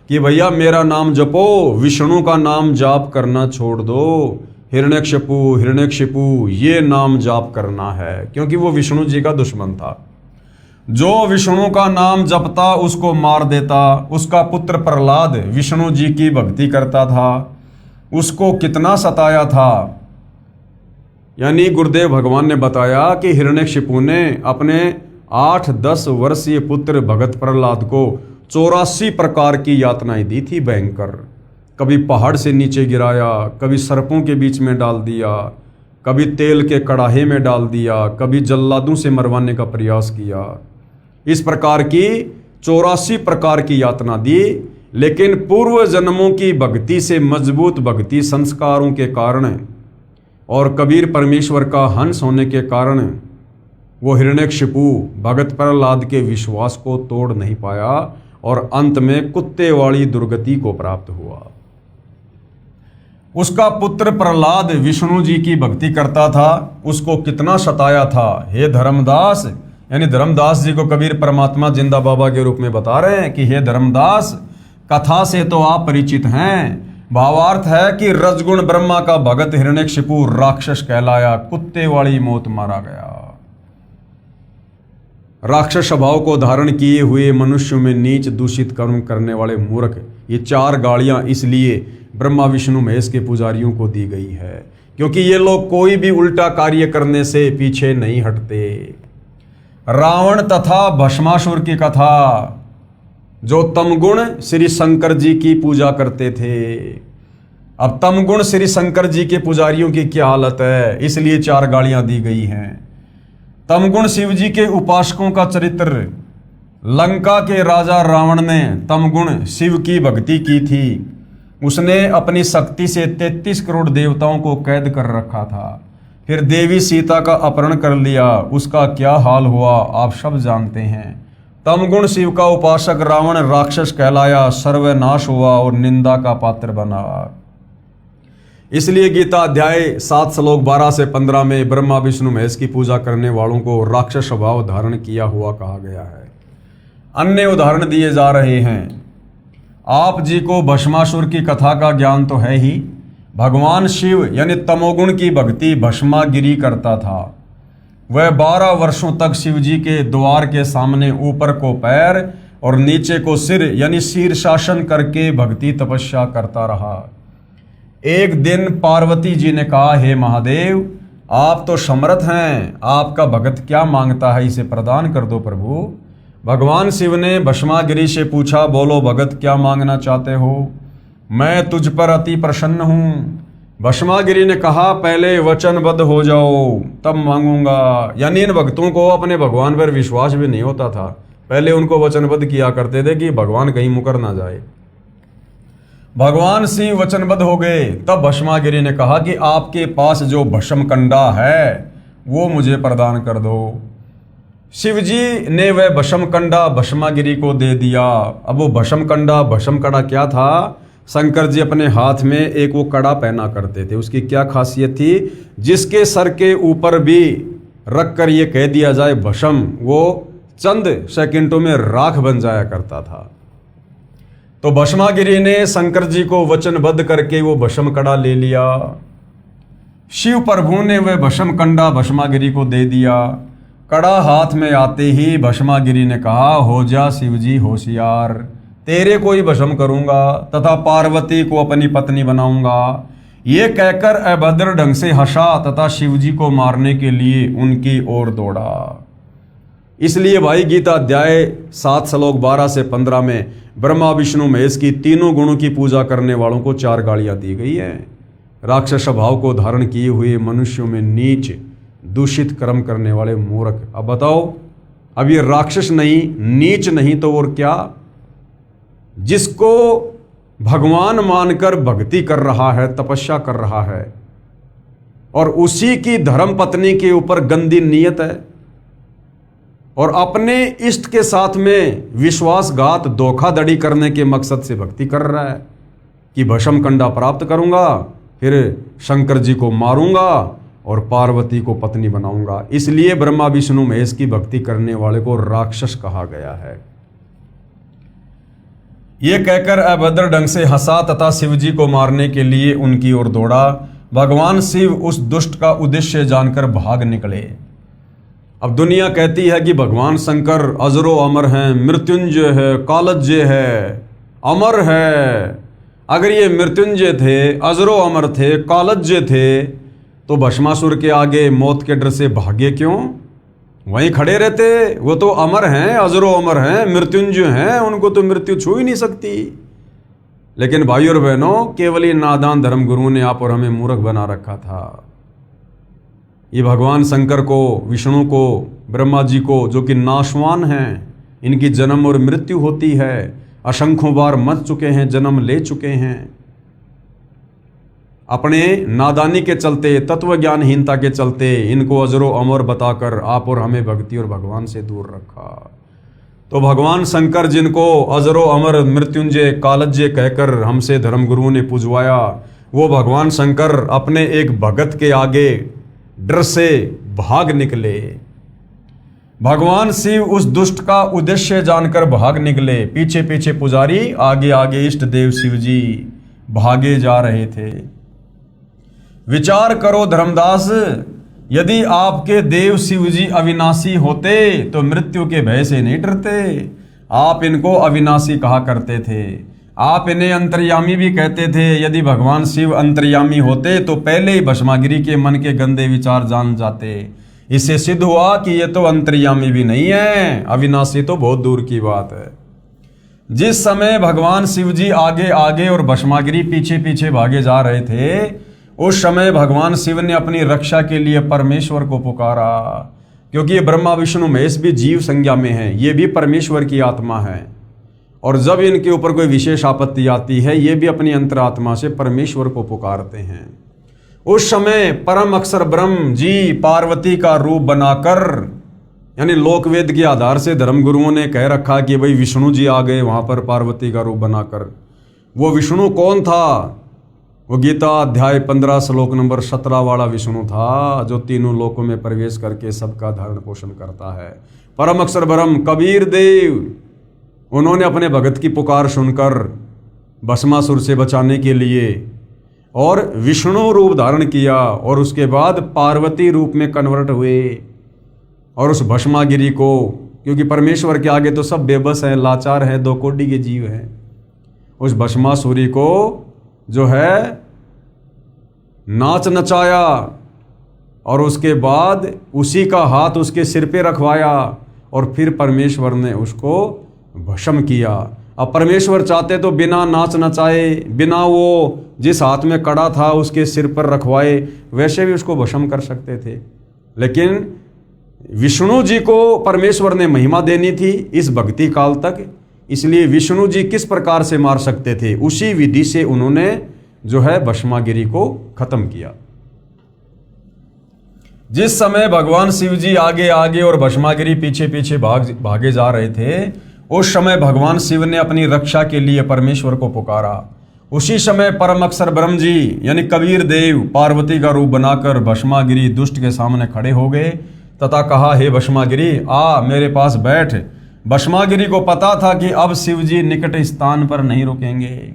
Speaker 1: कि भैया मेरा नाम जपो, विष्णु का नाम जाप करना छोड़ दो। हिरण्यकशिपु हिरण्यकशिपु ये नाम जाप करना है, क्योंकि वो विष्णु जी का दुश्मन था। जो विष्णु का नाम जपता उसको मार देता। उसका पुत्र प्रहलाद विष्णु जी की भक्ति करता था, उसको कितना सताया था। यानी गुरुदेव भगवान ने बताया कि हिरण्यकशिपु ने अपने 8-10 वर्षीय पुत्र भगत प्रहलाद को 84 प्रकार की यातनाएं दी थी भयंकर। कभी पहाड़ से नीचे गिराया, कभी सर्पों के बीच में डाल दिया, कभी तेल के कड़ाहे में डाल दिया, कभी जल्लादों से मरवाने का प्रयास किया। इस प्रकार की 84 प्रकार की यातना दी। लेकिन पूर्व जन्मों की भक्ति से मजबूत भक्ति संस्कारों के कारण और कबीर परमेश्वर का हंस होने के कारण वो हिरण्यकशिपु भगत प्रहलाद के विश्वास को तोड़ नहीं पाया और अंत में कुत्ते वाली दुर्गति को प्राप्त हुआ। उसका पुत्र प्रहलाद विष्णु जी की भक्ति करता था, उसको कितना सताया था। हे धर्मदास, यानी धर्मदास जी को कबीर परमात्मा जिंदा बाबा के रूप में बता रहे हैं कि हे धर्मदास, कथा से तो आप परिचित हैं। भावार्थ है कि रजगुण ब्रह्मा का भगत हिरण्यकशिपु राक्षस कहलाया, कुत्ते वाली मौत मारा गया। राक्षस स्वभाव को धारण किए हुए मनुष्यों में नीच दूषित कर्म करने वाले मूर्ख, ये 4 गालियां इसलिए ब्रह्मा विष्णु महेश के पुजारियों को दी गई है क्योंकि ये लोग कोई भी उल्टा कार्य करने से पीछे नहीं हटते। रावण तथा भस्मासुर की कथा, जो तमगुण श्री शंकर जी की पूजा करते थे। अब तमगुण श्री शंकर जी के पुजारियों की क्या हालत है, इसलिए 4 गालियां दी गई हैं। तमगुण शिव जी के उपासकों का चरित्र। लंका के राजा रावण ने तमगुण शिव की भक्ति की थी। उसने अपनी शक्ति से 33 करोड़ देवताओं को कैद कर रखा था। फिर देवी सीता का अपहरण कर लिया। उसका क्या हाल हुआ आप सब जानते हैं। तमगुण शिव का उपासक रावण राक्षस कहलाया, सर्वनाश हुआ और निंदा का पात्र बना। इसलिए गीता अध्याय 7 श्लोक 12 से 15 में ब्रह्मा विष्णु महेश की पूजा करने वालों को राक्षस स्वभाव धारण किया हुआ कहा गया है। अन्य उदाहरण दिए जा रहे हैं। आप जी को भस्मासुर की कथा का ज्ञान तो है ही। भगवान शिव यानी तमोगुण की भक्ति भस्मागिरी करता था। वह 12 वर्षों तक शिव जी के द्वार के सामने ऊपर को पैर और नीचे को सिर यानी शीर्षासन करके भक्ति तपस्या करता रहा। एक दिन पार्वती जी ने कहा, हे महादेव, आप तो समर्थ हैं, आपका भक्त क्या मांगता है, इसे प्रदान कर दो प्रभु। भगवान शिव ने भस्मागिरी से पूछा, बोलो भगत क्या मांगना चाहते हो, मैं तुझ पर अति प्रसन्न हूँ। भस्मागिरी ने कहा, पहले वचनबद्ध हो जाओ तब मांगूंगा। यानी इन भक्तों को अपने भगवान पर विश्वास भी नहीं होता था। पहले उनको वचनबद्ध किया करते थे कि भगवान कहीं मुकर ना जाए। भगवान शिव वचनबद्ध हो गए। तब भस्मागिरी ने कहा कि आपके पास जो भस्म कंडा है वो मुझे प्रदान कर दो। शिव जी ने वह भस्म कंडा भस्मागिरी को दे दिया। अब वो भस्म कड़ा क्या था? शंकर जी अपने हाथ में एक वो कड़ा पहना करते थे। उसकी क्या खासियत थी? जिसके सर के ऊपर भी रख कर ये कह दिया जाए भस्म, वो चंद सेकंडों में राख बन जाया करता था। तो भस्मागिरी ने शंकर जी को वचनबद्ध करके वो भस्म कड़ा ले लिया। शिव प्रभु ने वह भस्म कंडा भस्मागिरी को दे दिया। कड़ा हाथ में आते ही भस्मागिरी ने कहा, हो जा शिव जी होशियार, तेरे को ही भस्म करूंगा तथा पार्वती को अपनी पत्नी बनाऊंगा। ये कहकर अभद्र ढंग से हंसा तथा शिव जी को मारने के लिए उनकी ओर दौड़ा। इसलिए भाई गीता अध्याय 7 श्लोक 12 से 15 में ब्रह्मा विष्णु महेश की तीनों गुणों की पूजा करने वालों को 4 गालियां दी गई हैं। राक्षस स्वभाव को धारण किए हुए मनुष्यों में नीच दूषित कर्म करने वाले मूर्ख। अब बताओ, अब ये राक्षस नहीं, नीच नहीं तो और क्या? जिसको भगवान मानकर भक्ति कर रहा है, तपस्या कर रहा है, और उसी की धर्म पत्नी के ऊपर गंदी नीयत है और अपने इष्ट के साथ में विश्वासघात धोखाधड़ी करने के मकसद से भक्ति कर रहा है कि भस्म कंडा प्राप्त करूंगा, फिर शंकर जी को मारूंगा और पार्वती को पत्नी बनाऊंगा। इसलिए ब्रह्मा विष्णु महेश की भक्ति करने वाले को राक्षस कहा गया है। ये कहकर अभद्र ढंग से हंसा तथा शिव जी को मारने के लिए उनकी ओर दौड़ा। भगवान शिव उस दुष्ट का उद्देश्य जानकर भाग निकले। अब दुनिया कहती है कि भगवान शंकर अजरो अमर हैं, मृत्युंजय है, कालज्य है, अमर है। अगर ये मृत्युंजय थे, अजरो अमर थे, कालज्य थे, तो भस्मासुर के आगे मौत के डर से भागे क्यों? वहीं खड़े रहते। वो तो अमर हैं, अजरो अमर हैं, मृत्युंजय हैं, उनको तो मृत्यु छू ही नहीं सकती। लेकिन भाई और बहनों, केवल ये नादान धर्मगुरु ने आप और हमें मूर्ख बना रखा था। ये भगवान शंकर को, विष्णु को, ब्रह्मा जी को, जो कि नाशवान हैं, इनकी जन्म और मृत्यु होती है, असंख्यों बार मर चुके हैं, जन्म ले चुके हैं, अपने नादानी के चलते, तत्व ज्ञानहीनता के चलते इनको अजरो अमर बताकर आप और हमें भक्ति और भगवान से दूर रखा। तो भगवान शंकर जिनको अजरो अमर मृत्युंजय कालज्य कहकर हमसे धर्मगुरु ने पुजवाया, वो भगवान शंकर अपने एक भगत के आगे डर से भाग निकले। भगवान शिव उस दुष्ट का उद्देश्य जानकर भाग निकले। पीछे पीछे पुजारी, आगे आगे इष्ट देव शिव जी भागे जा रहे थे। विचार करो धर्मदास, यदि आपके देव शिव जी अविनाशी होते तो मृत्यु के भय से नहीं डरते। आप इनको अविनाशी कहा करते थे, आप इन्हें अंतर्यामी भी कहते थे। यदि भगवान शिव अंतर्यामी होते तो पहले ही भस्मागिरी के मन के गंदे विचार जान जाते। इससे सिद्ध हुआ कि ये तो अंतर्यामी भी नहीं है, अविनाशी तो बहुत दूर की बात है। जिस समय भगवान शिव जी आगे आगे और भस्मागिरी पीछे पीछे भागे जा रहे थे, उस समय भगवान शिव ने अपनी रक्षा के लिए परमेश्वर को पुकारा, क्योंकि ये ब्रह्मा विष्णु महेश भी जीव संज्ञा में है, ये भी परमेश्वर की आत्मा है। और जब इनके ऊपर कोई विशेष आपत्ति आती है, ये भी अपनी अंतरात्मा से परमेश्वर को पुकारते हैं। उस समय परम अक्षर ब्रह्म जी पार्वती का रूप बनाकर, यानी लोकवेद के आधार से धर्मगुरुओं ने कह रखा कि भाई विष्णु जी आ गए वहां पर पार्वती का रूप बनाकर। वो विष्णु कौन था? वो गीता अध्याय 15 श्लोक नंबर 17 वाला विष्णु था, जो तीनों लोकों में प्रवेश करके सबका धारण पोषण करता है। परम अक्षर ब्रह्म कबीर देव, उन्होंने अपने भगत की पुकार सुनकर भस्मासुर से बचाने के लिए और विष्णु रूप धारण किया, और उसके बाद पार्वती रूप में कन्वर्ट हुए। और उस भस्मागिरी को, क्योंकि परमेश्वर के आगे तो सब बेबस है, लाचार है, दो कोटि के जीव हैं, उस भस्मासुरी को जो है नाच नचाया, और उसके बाद उसी का हाथ उसके सिर पे रखवाया, और फिर परमेश्वर ने उसको भस्म किया। अब परमेश्वर चाहते तो बिना नाच नचाए, बिना वो जिस हाथ में कड़ा था उसके सिर पर रखवाए, वैसे भी उसको भस्म कर सकते थे। लेकिन विष्णु जी को परमेश्वर ने महिमा देनी थी इस भक्ति काल तक, इसलिए विष्णु जी किस प्रकार से मार सकते थे, उसी विधि से उन्होंने जो है भस्मागिरी को खत्म किया। जिस समय भगवान शिव जी आगे आगे और भस्मागिरी पीछे पीछे भागे जा रहे थे, उस समय भगवान शिव ने अपनी रक्षा के लिए परमेश्वर को पुकारा। उसी समय परम अक्षर ब्रह्म जी यानी कबीर देव पार्वती का रूप बनाकर भस्मागिरी दुष्ट के सामने खड़े हो गए तथा कहा, हे भस्मागिरी आ मेरे पास बैठ। भस्मागिरी को पता था कि अब शिव जी निकट स्थान पर नहीं रुकेंगे।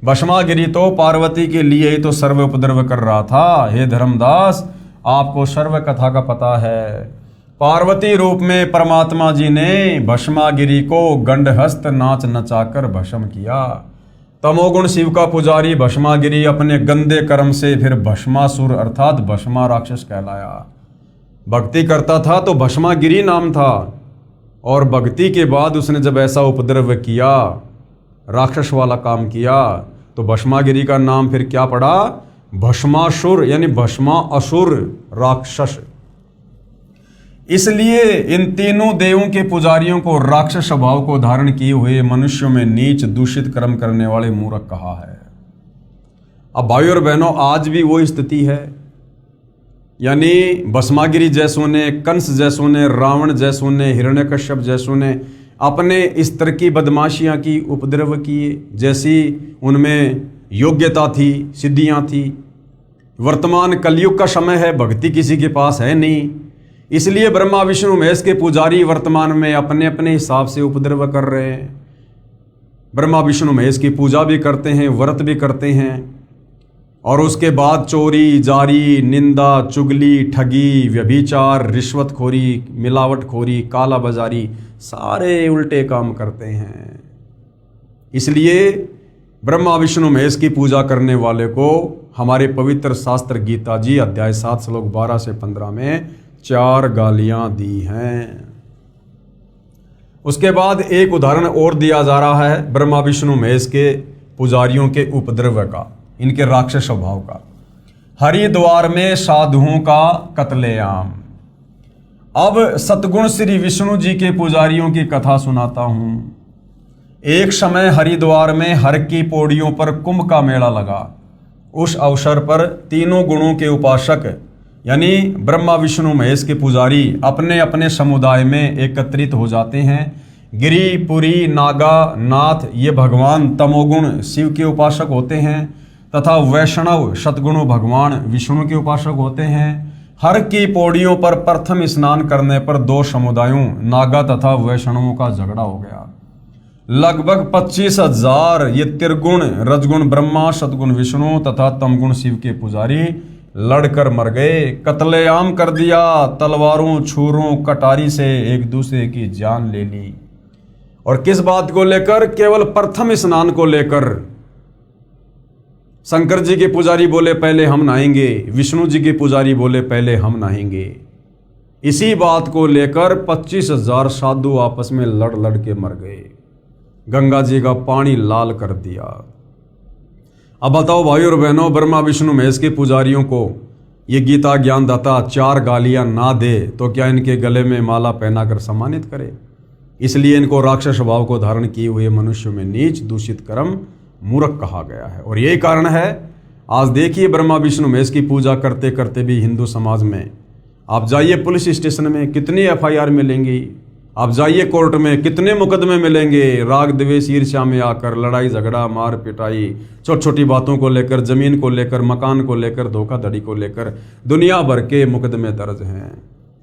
Speaker 1: भस्मागिरी तो पार्वती के लिए ही तो सर्व उपद्रव कर रहा था। हे धर्मदास, आपको सर्व कथा का पता है। पार्वती रूप में परमात्मा जी ने भस्मागिरी को गंडहस्त नाच नचाकर भस्म किया। तमोगुण शिव का पुजारी भस्मागिरी अपने गंदे कर्म से फिर भस्मासुर अर्थात भस्मा राक्षस कहलाया। भक्ति करता था तो भस्मागिरी नाम था, और भक्ति के बाद उसने जब ऐसा उपद्रव किया, राक्षस वाला काम किया, तो भस्मागिरी का नाम फिर क्या पड़ा? भस्मासुर, यानी भस्मा असुर राक्षस। इसलिए इन तीनों देवों के पुजारियों को राक्षस स्वभाव को धारण किए हुए मनुष्यों में नीच दूषित कर्म करने वाले मूर्ख कहा है। अब भाई और बहनों, आज भी वो स्थिति है, यानी भस्मागिरी जैसों ने, कंस जैसों ने, रावण जैसों ने, हिरण्यकश्यप जैसों ने अपने इस तरह की बदमाशियां की, उपद्रव किए, जैसी उनमें योग्यता थी, सिद्धियां थी। वर्तमान कलयुग का समय है, भक्ति किसी के पास है नहीं, इसलिए ब्रह्मा विष्णु महेश के पुजारी वर्तमान में अपने अपने हिसाब से उपद्रव कर रहे हैं। ब्रह्मा विष्णु महेश की पूजा भी करते हैं, व्रत भी करते हैं, और उसके बाद चोरी, जारी, निंदा, चुगली, ठगी, व्यभिचार, रिश्वतखोरी, मिलावटखोरी, काला बाजारी, सारे उल्टे काम करते हैं। इसलिए ब्रह्मा विष्णु महेश की पूजा करने वाले को हमारे पवित्र शास्त्र गीता जी अध्याय 7 श्लोक 12 से 15 में 4 गालियां दी हैं। उसके बाद एक उदाहरण और दिया जा रहा है ब्रह्मा विष्णु महेश के पुजारियों के उपद्रव का, इनके राक्षस स्वभाव का। हरिद्वार में साधुओं का कत्लेआम। अब सतगुण श्री विष्णु जी के पुजारियों की कथा सुनाता हूं। एक समय हरिद्वार में हर की पौड़ियों पर कुंभ का मेला लगा। उस अवसर पर तीनों गुणों के उपासक यानी ब्रह्मा विष्णु महेश के पुजारी अपने अपने समुदाय में एकत्रित हो जाते हैं। गिरि, पुरी, नागा, नाथ ये भगवान तमोगुण शिव के उपासक होते हैं तथा वैष्णव सतगुणु भगवान विष्णु के उपासक होते हैं। हर की पौड़ियों पर प्रथम स्नान करने पर 2 समुदायों नागा तथा वैष्णवों का झगड़ा हो गया। लगभग 25,000 ये त्रिगुण रजगुण ब्रह्मा, सतगुण विष्णु तथा तमगुण शिव के पुजारी लड़कर मर गए, कत्लेआम कर दिया। तलवारों, छुरों, कटारी से एक दूसरे की जान ले ली। और किस बात को लेकर? केवल प्रथम स्नान को लेकर। शंकर जी के पुजारी बोले पहले हम नहाएंगे, विष्णु जी के पुजारी बोले पहले हम नहाएंगे। इसी बात को लेकर 25,000 साधु आपस में लड़ लड़ के मर गए। गंगा जी का पानी लाल कर दिया। अब बताओ भाई और बहनों, ब्रह्मा विष्णु महेश के पुजारियों को ये गीता ज्ञानदाता 4 गालियां ना दे तो क्या इनके गले में माला पहनाकर सम्मानित करे। इसलिए इनको राक्षस स्वभाव को धारण किए हुए मनुष्यों में नीच, दूषित, कर्म, मूर्ख कहा गया है। और यही कारण है, आज देखिए ब्रह्मा विष्णु महेश की पूजा करते करते भी हिंदू समाज में आप जाइए पुलिस स्टेशन में कितनी FIR मिलेंगी, आप जाइए कोर्ट में कितने मुकदमे मिलेंगे, राग द्वेष ईर्ष्या में आकर लड़ाई झगड़ा मार पिटाई, छोटी छोटी बातों को लेकर, जमीन को लेकर, मकान को लेकर, धोखाधड़ी को लेकर दुनिया भर के मुकदमे दर्ज हैं।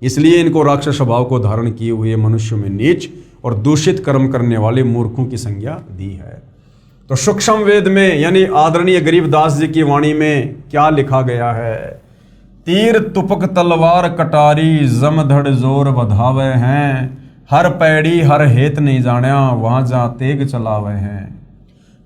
Speaker 1: इसलिए इनको राक्षस स्वभाव को धारण किए हुए मनुष्यों में नीच और दूषित कर्म करने वाले मूर्खों की संज्ञा दी है। तो सूक्ष्म वेद में यानी आदरणीय गरीबदास जी की वाणी में क्या लिखा गया है? तीर तुपक तलवार कटारी जमधड़ जोर बधावे हैं, हर पैड़ी हर हेत नहीं जाण्या वहां जा तेग चलावे हैं।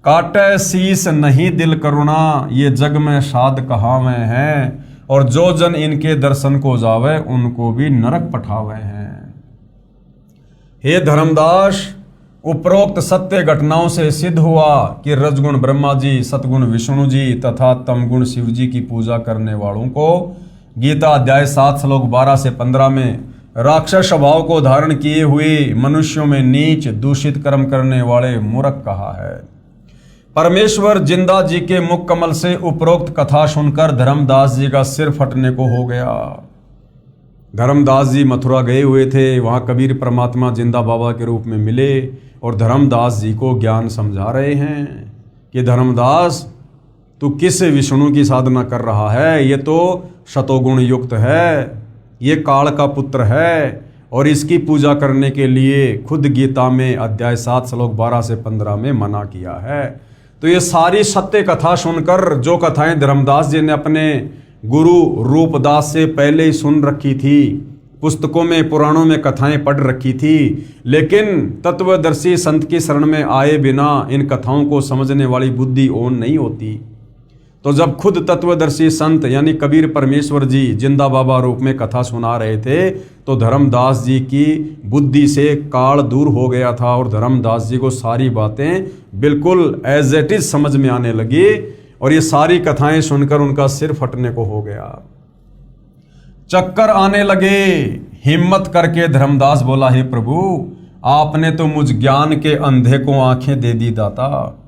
Speaker 1: काटे शीस नहीं दिल करुणा ये जग में साध कहावे हैं, और जो जन इनके दर्शन को जावे उनको भी नरक पठावे हैं। हे धर्मदास, उपरोक्त सत्य घटनाओं से सिद्ध हुआ कि रजगुण ब्रह्मा जी, सतगुण विष्णु जी तथा तमगुण शिव जी की पूजा करने वालों को गीता अध्याय 7 श्लोक 12 से 15 में राक्षस स्वभाव को धारण किए हुए मनुष्यों में नीच, दूषित कर्म करने वाले मूर्ख कहा है। परमेश्वर जिंदा जी के मुख कमल से उपरोक्त कथा सुनकर धर्मदास जी का सिर फटने को हो गया। धर्मदास जी मथुरा गए हुए थे, वहां कबीर परमात्मा जिंदा बाबा के रूप में मिले और धर्मदास जी को ज्ञान समझा रहे हैं कि धर्मदास तू किस विष्णु की साधना कर रहा है, ये तो शतोगुण युक्त है, ये काल का पुत्र है, और इसकी पूजा करने के लिए खुद गीता में अध्याय 7 श्लोक 12 से 15 में मना किया है। तो ये सारी सत्य कथा सुनकर, जो कथाएं धर्मदास जी ने अपने गुरु रूपदास से पहले ही सुन रखी थी, पुस्तकों में पुराणों में कथाएं पढ़ रखी थी, लेकिन तत्वदर्शी संत की शरण में आए बिना इन कथाओं को समझने वाली बुद्धि ओन नहीं होती। तो जब खुद तत्वदर्शी संत यानी कबीर परमेश्वर जी जिंदा बाबा रूप में कथा सुना रहे थे, तो धर्मदास जी की बुद्धि से काल दूर हो गया था और धर्मदास जी को सारी बातें बिल्कुल एज इट इज समझ में आने लगी, और ये सारी कथाएं सुनकर उनका सिर फटने को हो गया, चक्कर आने लगे। हिम्मत करके धर्मदास बोला, हे प्रभु, आपने तो मुझ ज्ञान के अंधे को आंखें दे दी दाता।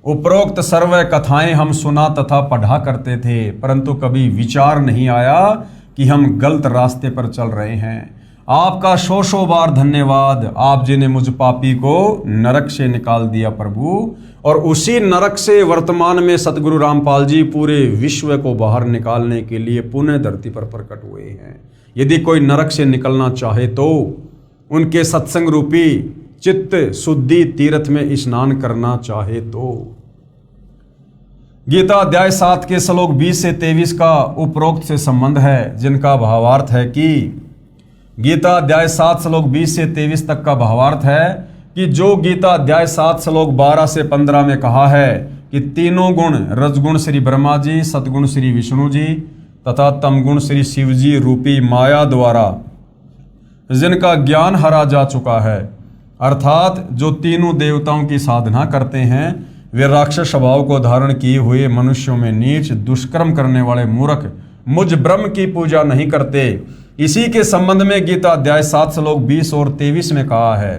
Speaker 1: उपरोक्त सर्व कथाएं हम सुना तथा पढ़ा करते थे, परंतु कभी विचार नहीं आया कि हम गलत रास्ते पर चल रहे हैं। आपका सौ बार धन्यवाद, आप जी ने मुझ पापी को नरक से निकाल दिया प्रभु, और उसी नरक से वर्तमान में सतगुरु रामपाल जी पूरे विश्व को बाहर निकालने के लिए पुनः धरती पर प्रकट हुए हैं। यदि कोई नरक से निकलना चाहे तो उनके सत्संग रूपी चित्त शुद्धि तीर्थ में स्नान करना चाहे तो। गीता अध्याय 7 के श्लोक 20 से 23 का उपरोक्त से संबंध है, जिनका भावार्थ है कि गीता अध्याय 7 श्लोक 20 से 23 तक का भावार्थ है कि जो गीता अध्याय 7 श्लोक 12 से 15 में कहा है कि तीनों गुण रजगुण श्री ब्रह्मा जी, सतगुण श्री विष्णु जी तथा तमगुण श्री शिव जी रूपी माया द्वारा जिनका ज्ञान हरा जा चुका है, अर्थात जो तीनों देवताओं की साधना करते हैं, वे राक्षस स्वभाव को धारण किए हुए मनुष्यों में नीच दुष्कर्म करने वाले मूर्ख मुझ ब्रह्म की पूजा नहीं करते। इसी के संबंध में गीता अध्याय 7 श्लोक 20 और 23 में कहा है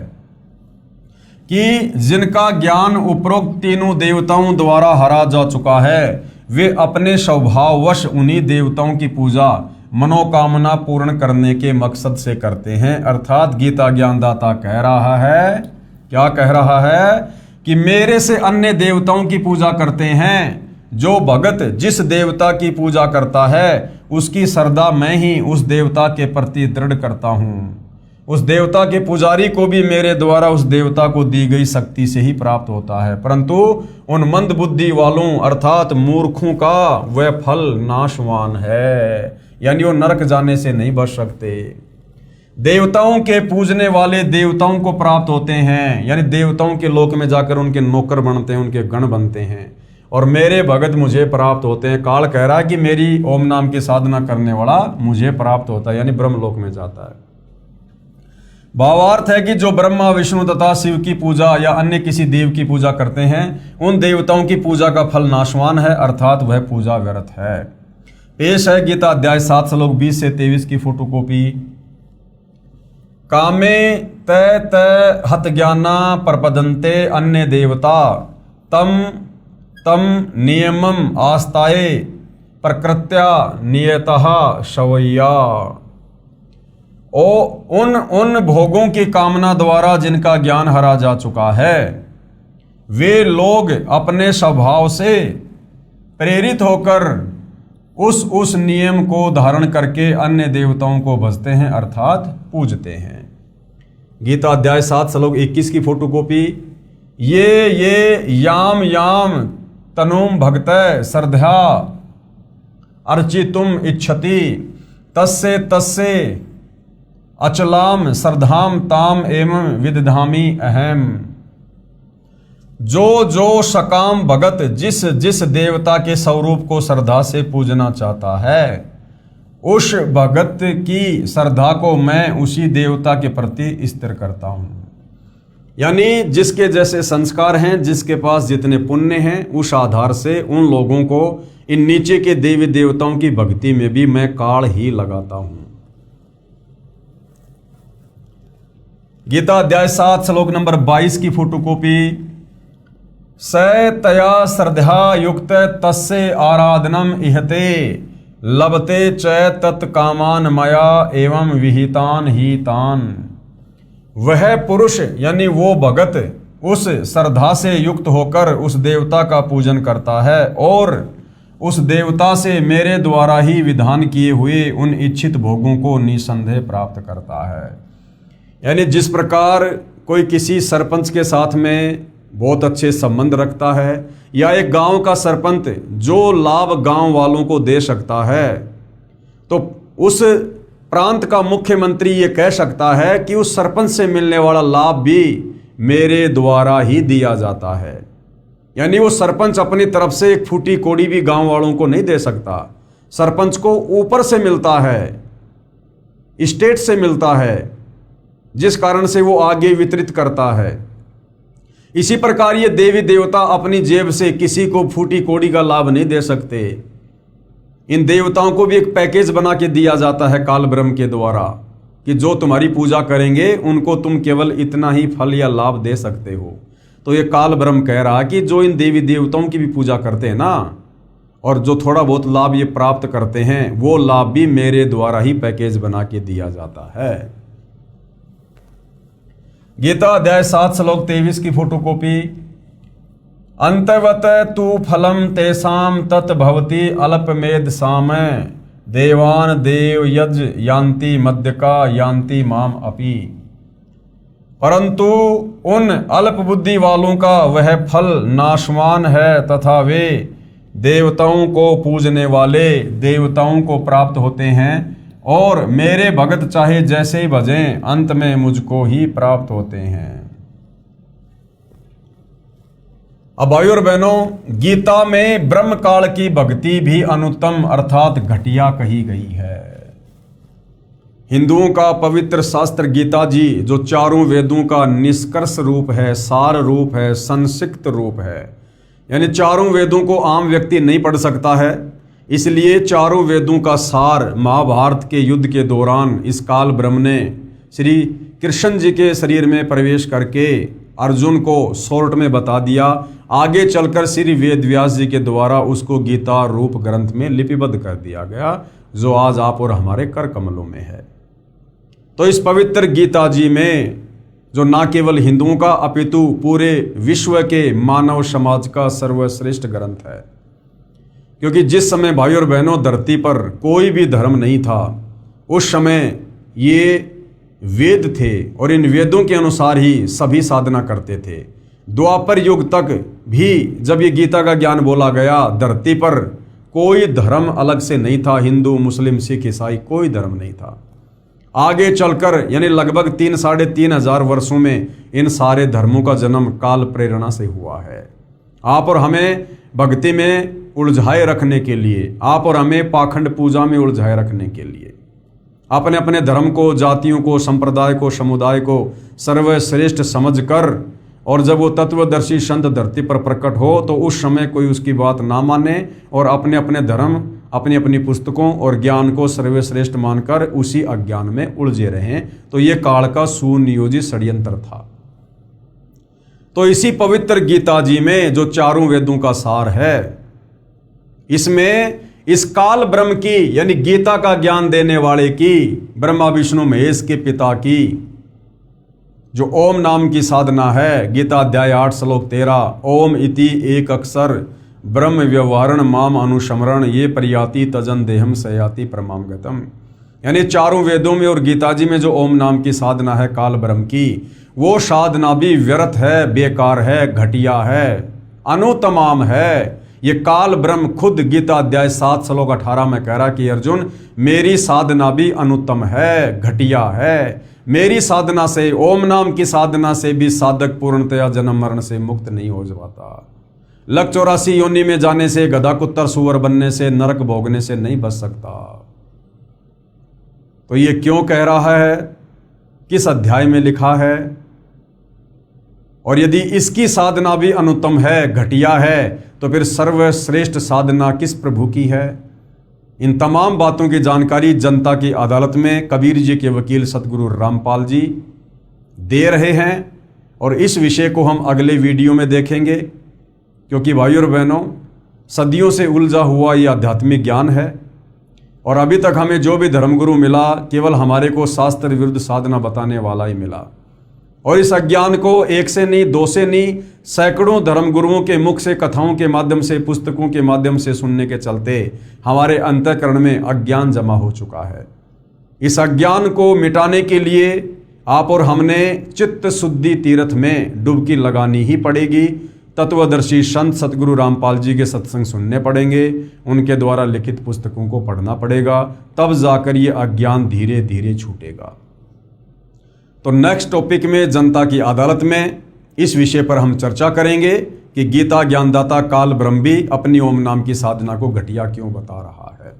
Speaker 1: कि जिनका ज्ञान उपरोक्त तीनों देवताओं द्वारा हरा जा चुका है, वे अपने स्वभाववश उन्हीं देवताओं की पूजा मनोकामना पूर्ण करने के मकसद से करते हैं। अर्थात गीता ज्ञानदाता कह रहा है, क्या कह रहा है कि मेरे से अन्य देवताओं की पूजा करते हैं। जो भगत जिस देवता की पूजा करता है उसकी श्रद्धा मैं ही उस देवता के प्रति दृढ़ करता हूँ। उस देवता के पुजारी को भी मेरे द्वारा उस देवता को दी गई शक्ति से ही प्राप्त होता है, परंतु उन मंद बुद्धि वालों अर्थात मूर्खों का वह फल नाशवान है, यानी वो नरक जाने से नहीं बच सकते। देवताओं के पूजने वाले देवताओं को प्राप्त होते हैं, यानी देवताओं के लोक में जाकर उनके नौकर बनते हैं, उनके गण बनते हैं, और मेरे भगत मुझे प्राप्त होते हैं। काल कह रहा है कि मेरी ओम नाम की साधना करने वाला मुझे प्राप्त होता है, यानी ब्रह्मलोक में जाता है। भावार्थ है कि जो ब्रह्मा विष्णु तथा शिव की पूजा या अन्य किसी देव की पूजा करते हैं, उन देवताओं की पूजा का फल नाशवान है, अर्थात वह पूजा व्यर्थ है। पेश है गीता अध्याय 7 श्लोक 20 से 23 की फोटोकॉपी। कामे तय तय हत ज्ञाना प्रपदन्ते अन्य देवता तम तम नियमम आस्ताये प्रकृत्या नियतः शवैया। उन भोगों की कामना द्वारा जिनका ज्ञान हरा जा चुका है, वे लोग अपने स्वभाव से प्रेरित होकर उस नियम को धारण करके अन्य देवताओं को भजते हैं अर्थात पूजते हैं। गीता अध्याय 7 श्लोक 21 की फोटोकॉपी। ये याम याम तनुम भक्तय श्रद्धा अर्चितुम इच्छति तस्से तस्से अचलाम श्रद्धाम ताम एवं विदधामि अहम। जो सकाम भगत जिस जिस देवता के स्वरूप को श्रद्धा से पूजना चाहता है, उस भगत की श्रद्धा को मैं उसी देवता के प्रति स्थिर करता हूं। यानी जिसके जैसे संस्कार हैं, जिसके पास जितने पुण्य हैं, उस आधार से उन लोगों को इन नीचे के देवी देवताओं की भक्ति में भी मैं काल ही लगाता हूं। गीता अध्याय 7 श्लोक नंबर 22 की फोटोकॉपी। स तया श्रद्धा युक्त तस्य आराधनम इहते लभते च तत्कामान मया एवं विहितान ही तान। वह पुरुष यानी वो भगत उस श्रद्धा से युक्त होकर उस देवता का पूजन करता है और उस देवता से मेरे द्वारा ही विधान किए हुए उन इच्छित भोगों को निसंदेह प्राप्त करता है। यानी जिस प्रकार कोई किसी सरपंच के साथ में बहुत अच्छे संबंध रखता है, या एक गांव का सरपंच जो लाभ गांव वालों को दे सकता है, तो उस प्रांत का मुख्यमंत्री ये कह सकता है कि उस सरपंच से मिलने वाला लाभ भी मेरे द्वारा ही दिया जाता है। यानी वो सरपंच अपनी तरफ से एक फूटी कोड़ी भी गांव वालों को नहीं दे सकता। सरपंच को ऊपर से मिलता है, स्टेट से मिलता है, जिस कारण से वो आगे वितरित करता है। इसी प्रकार ये देवी देवता अपनी जेब से किसी को फूटी कोड़ी का लाभ नहीं दे सकते। इन देवताओं को भी एक पैकेज बना के दिया जाता है काल ब्रह्म के द्वारा कि जो तुम्हारी पूजा करेंगे उनको तुम केवल इतना ही फल या लाभ दे सकते हो। तो ये काल ब्रह्म कह रहा कि जो इन देवी देवताओं की भी पूजा करते हैं ना, और जो थोड़ा बहुत लाभ ये प्राप्त करते हैं, वो लाभ भी मेरे द्वारा ही पैकेज बना के दिया जाता है। गीता अध्याय 7 श्लोक 23 की फोटोकॉपी। अंतवत तु फलम तेषाम तत् भवति अल्पमेध साम देवान देव यज यान्ति मध्यका यान्ति माम अपि। परंतु उन अल्प बुद्धि वालों का वह फल नाशवान है तथा वे देवताओं को पूजने वाले देवताओं को प्राप्त होते हैं, और मेरे भगत चाहे जैसे ही भजें अंत में मुझको ही प्राप्त होते हैं। अब भाइयों और बहनों, गीता में ब्रह्म काल की भक्ति भी अनुत्तम अर्थात घटिया कही गई है। हिंदुओं का पवित्र शास्त्र गीता जी जो चारों वेदों का निष्कर्ष रूप है, सार रूप है, संक्षिप्त रूप है, यानी चारों वेदों को आम व्यक्ति नहीं पढ़ सकता है, इसलिए चारों वेदों का सार महाभारत के युद्ध के दौरान इस काल ब्रह्म ने श्री कृष्ण जी के शरीर में प्रवेश करके अर्जुन को शॉर्ट में बता दिया। आगे चलकर श्री वेद व्यास जी के द्वारा उसको गीता रूप ग्रंथ में लिपिबद्ध कर दिया गया, जो आज आप और हमारे कर कमलों में है। तो इस पवित्र गीता जी में जो ना केवल हिंदुओं का अपितु पूरे विश्व के मानव समाज का सर्वश्रेष्ठ ग्रंथ है, क्योंकि जिस समय भाई और बहनों धरती पर कोई भी धर्म नहीं था, उस समय ये वेद थे और इन वेदों के अनुसार ही सभी साधना करते थे। द्वापर युग तक भी जब ये गीता का ज्ञान बोला गया, धरती पर कोई धर्म अलग से नहीं था, हिंदू मुस्लिम सिख ईसाई कोई धर्म नहीं था। आगे चलकर यानी लगभग 3-3.5 वर्षों में इन सारे धर्मों का जन्म काल प्रेरणा से हुआ है। आप और हमें भक्ति में उलझाए रखने के लिए, आप और हमें पाखंड पूजा में उलझाए रखने के लिए, अपने अपने धर्म को, जातियों को, संप्रदाय को, समुदाय को सर्वश्रेष्ठ समझकर, और जब वो तत्वदर्शी संत धरती पर प्रकट हो तो उस समय कोई उसकी बात ना माने और अपने अपने धर्म अपनी अपनी पुस्तकों और ज्ञान को सर्वश्रेष्ठ मानकर उसी अज्ञान में उलझे रहें। तो ये काल का सुनियोजित षड्यंत्र था। तो इसी पवित्र गीता जी में जो चारों वेदों का सार है, इसमें इस काल ब्रह्म की यानी गीता का ज्ञान देने वाले की, ब्रह्मा विष्णु महेश के पिता की जो ओम नाम की साधना है, गीता अध्याय 8 श्लोक 13, ओम इति एक अक्षर ब्रह्म व्यवहारण माम अनुशमरण ये प्रयाति तजन देहम सयाति परमाम गतम। यानी चारों वेदों में और गीता जी में जो ओम नाम की साधना है काल ब्रह्म की, वो साधना भी व्यर्थ है, बेकार है, घटिया है, अनुतमाम है। ये काल ब्रह्म खुद गीता अध्याय 7 श्लोक 18 में कह रहा कि अर्जुन मेरी साधना भी अनुत्तम है, घटिया है। मेरी साधना से, ओम नाम की साधना से भी साधक पूर्णतया जन्म मरण से मुक्त नहीं हो जाता। लक 84 योनि में जाने से, गधा कुत्तर सुअर बनने से, नरक भोगने से नहीं बच सकता। तो ये क्यों कह रहा है, किस अध्याय में लिखा है, और यदि इसकी साधना भी अनुत्तम है, घटिया है, तो फिर सर्वश्रेष्ठ साधना किस प्रभु की है। इन तमाम बातों की जानकारी जनता की अदालत में कबीर जी के वकील सतगुरु रामपाल जी दे रहे हैं, और इस विषय को हम अगले वीडियो में देखेंगे। क्योंकि भाइयों और बहनों, सदियों से उलझा हुआ ये आध्यात्मिक ज्ञान है, और अभी तक हमें जो भी धर्मगुरु मिला केवल हमारे को शास्त्र विरुद्ध साधना बताने वाला ही मिला। और इस अज्ञान को एक से नहीं, दो से नहीं, सैकड़ों धर्मगुरुओं के मुख से, कथाओं के माध्यम से, पुस्तकों के माध्यम से सुनने के चलते हमारे अंतःकरण में अज्ञान जमा हो चुका है। इस अज्ञान को मिटाने के लिए आप और हमने चित्त शुद्धि तीर्थ में डुबकी लगानी ही पड़ेगी। तत्वदर्शी संत सतगुरु रामपाल जी के सत्संग सुनने पड़ेंगे, उनके द्वारा लिखित पुस्तकों को पढ़ना पड़ेगा, तब जाकर ये अज्ञान धीरे धीरे छूटेगा। तो नेक्स्ट टॉपिक में जनता की अदालत में इस विषय पर हम चर्चा करेंगे कि गीता ज्ञानदाता काल ब्रह्म भी अपनी ओम नाम की साधना को घटिया क्यों बता रहा है।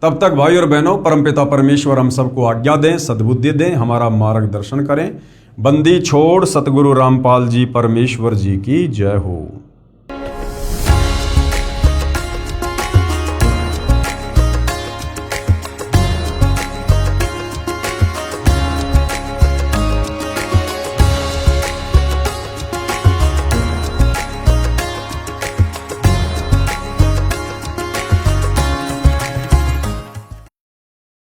Speaker 1: तब तक भाई और बहनों, परमपिता परमेश्वर हम सबको आज्ञा दें, सद्बुद्धि दें, हमारा मार्गदर्शन करें। बंदी छोड़ सतगुरु रामपाल जी परमेश्वर जी की जय हो।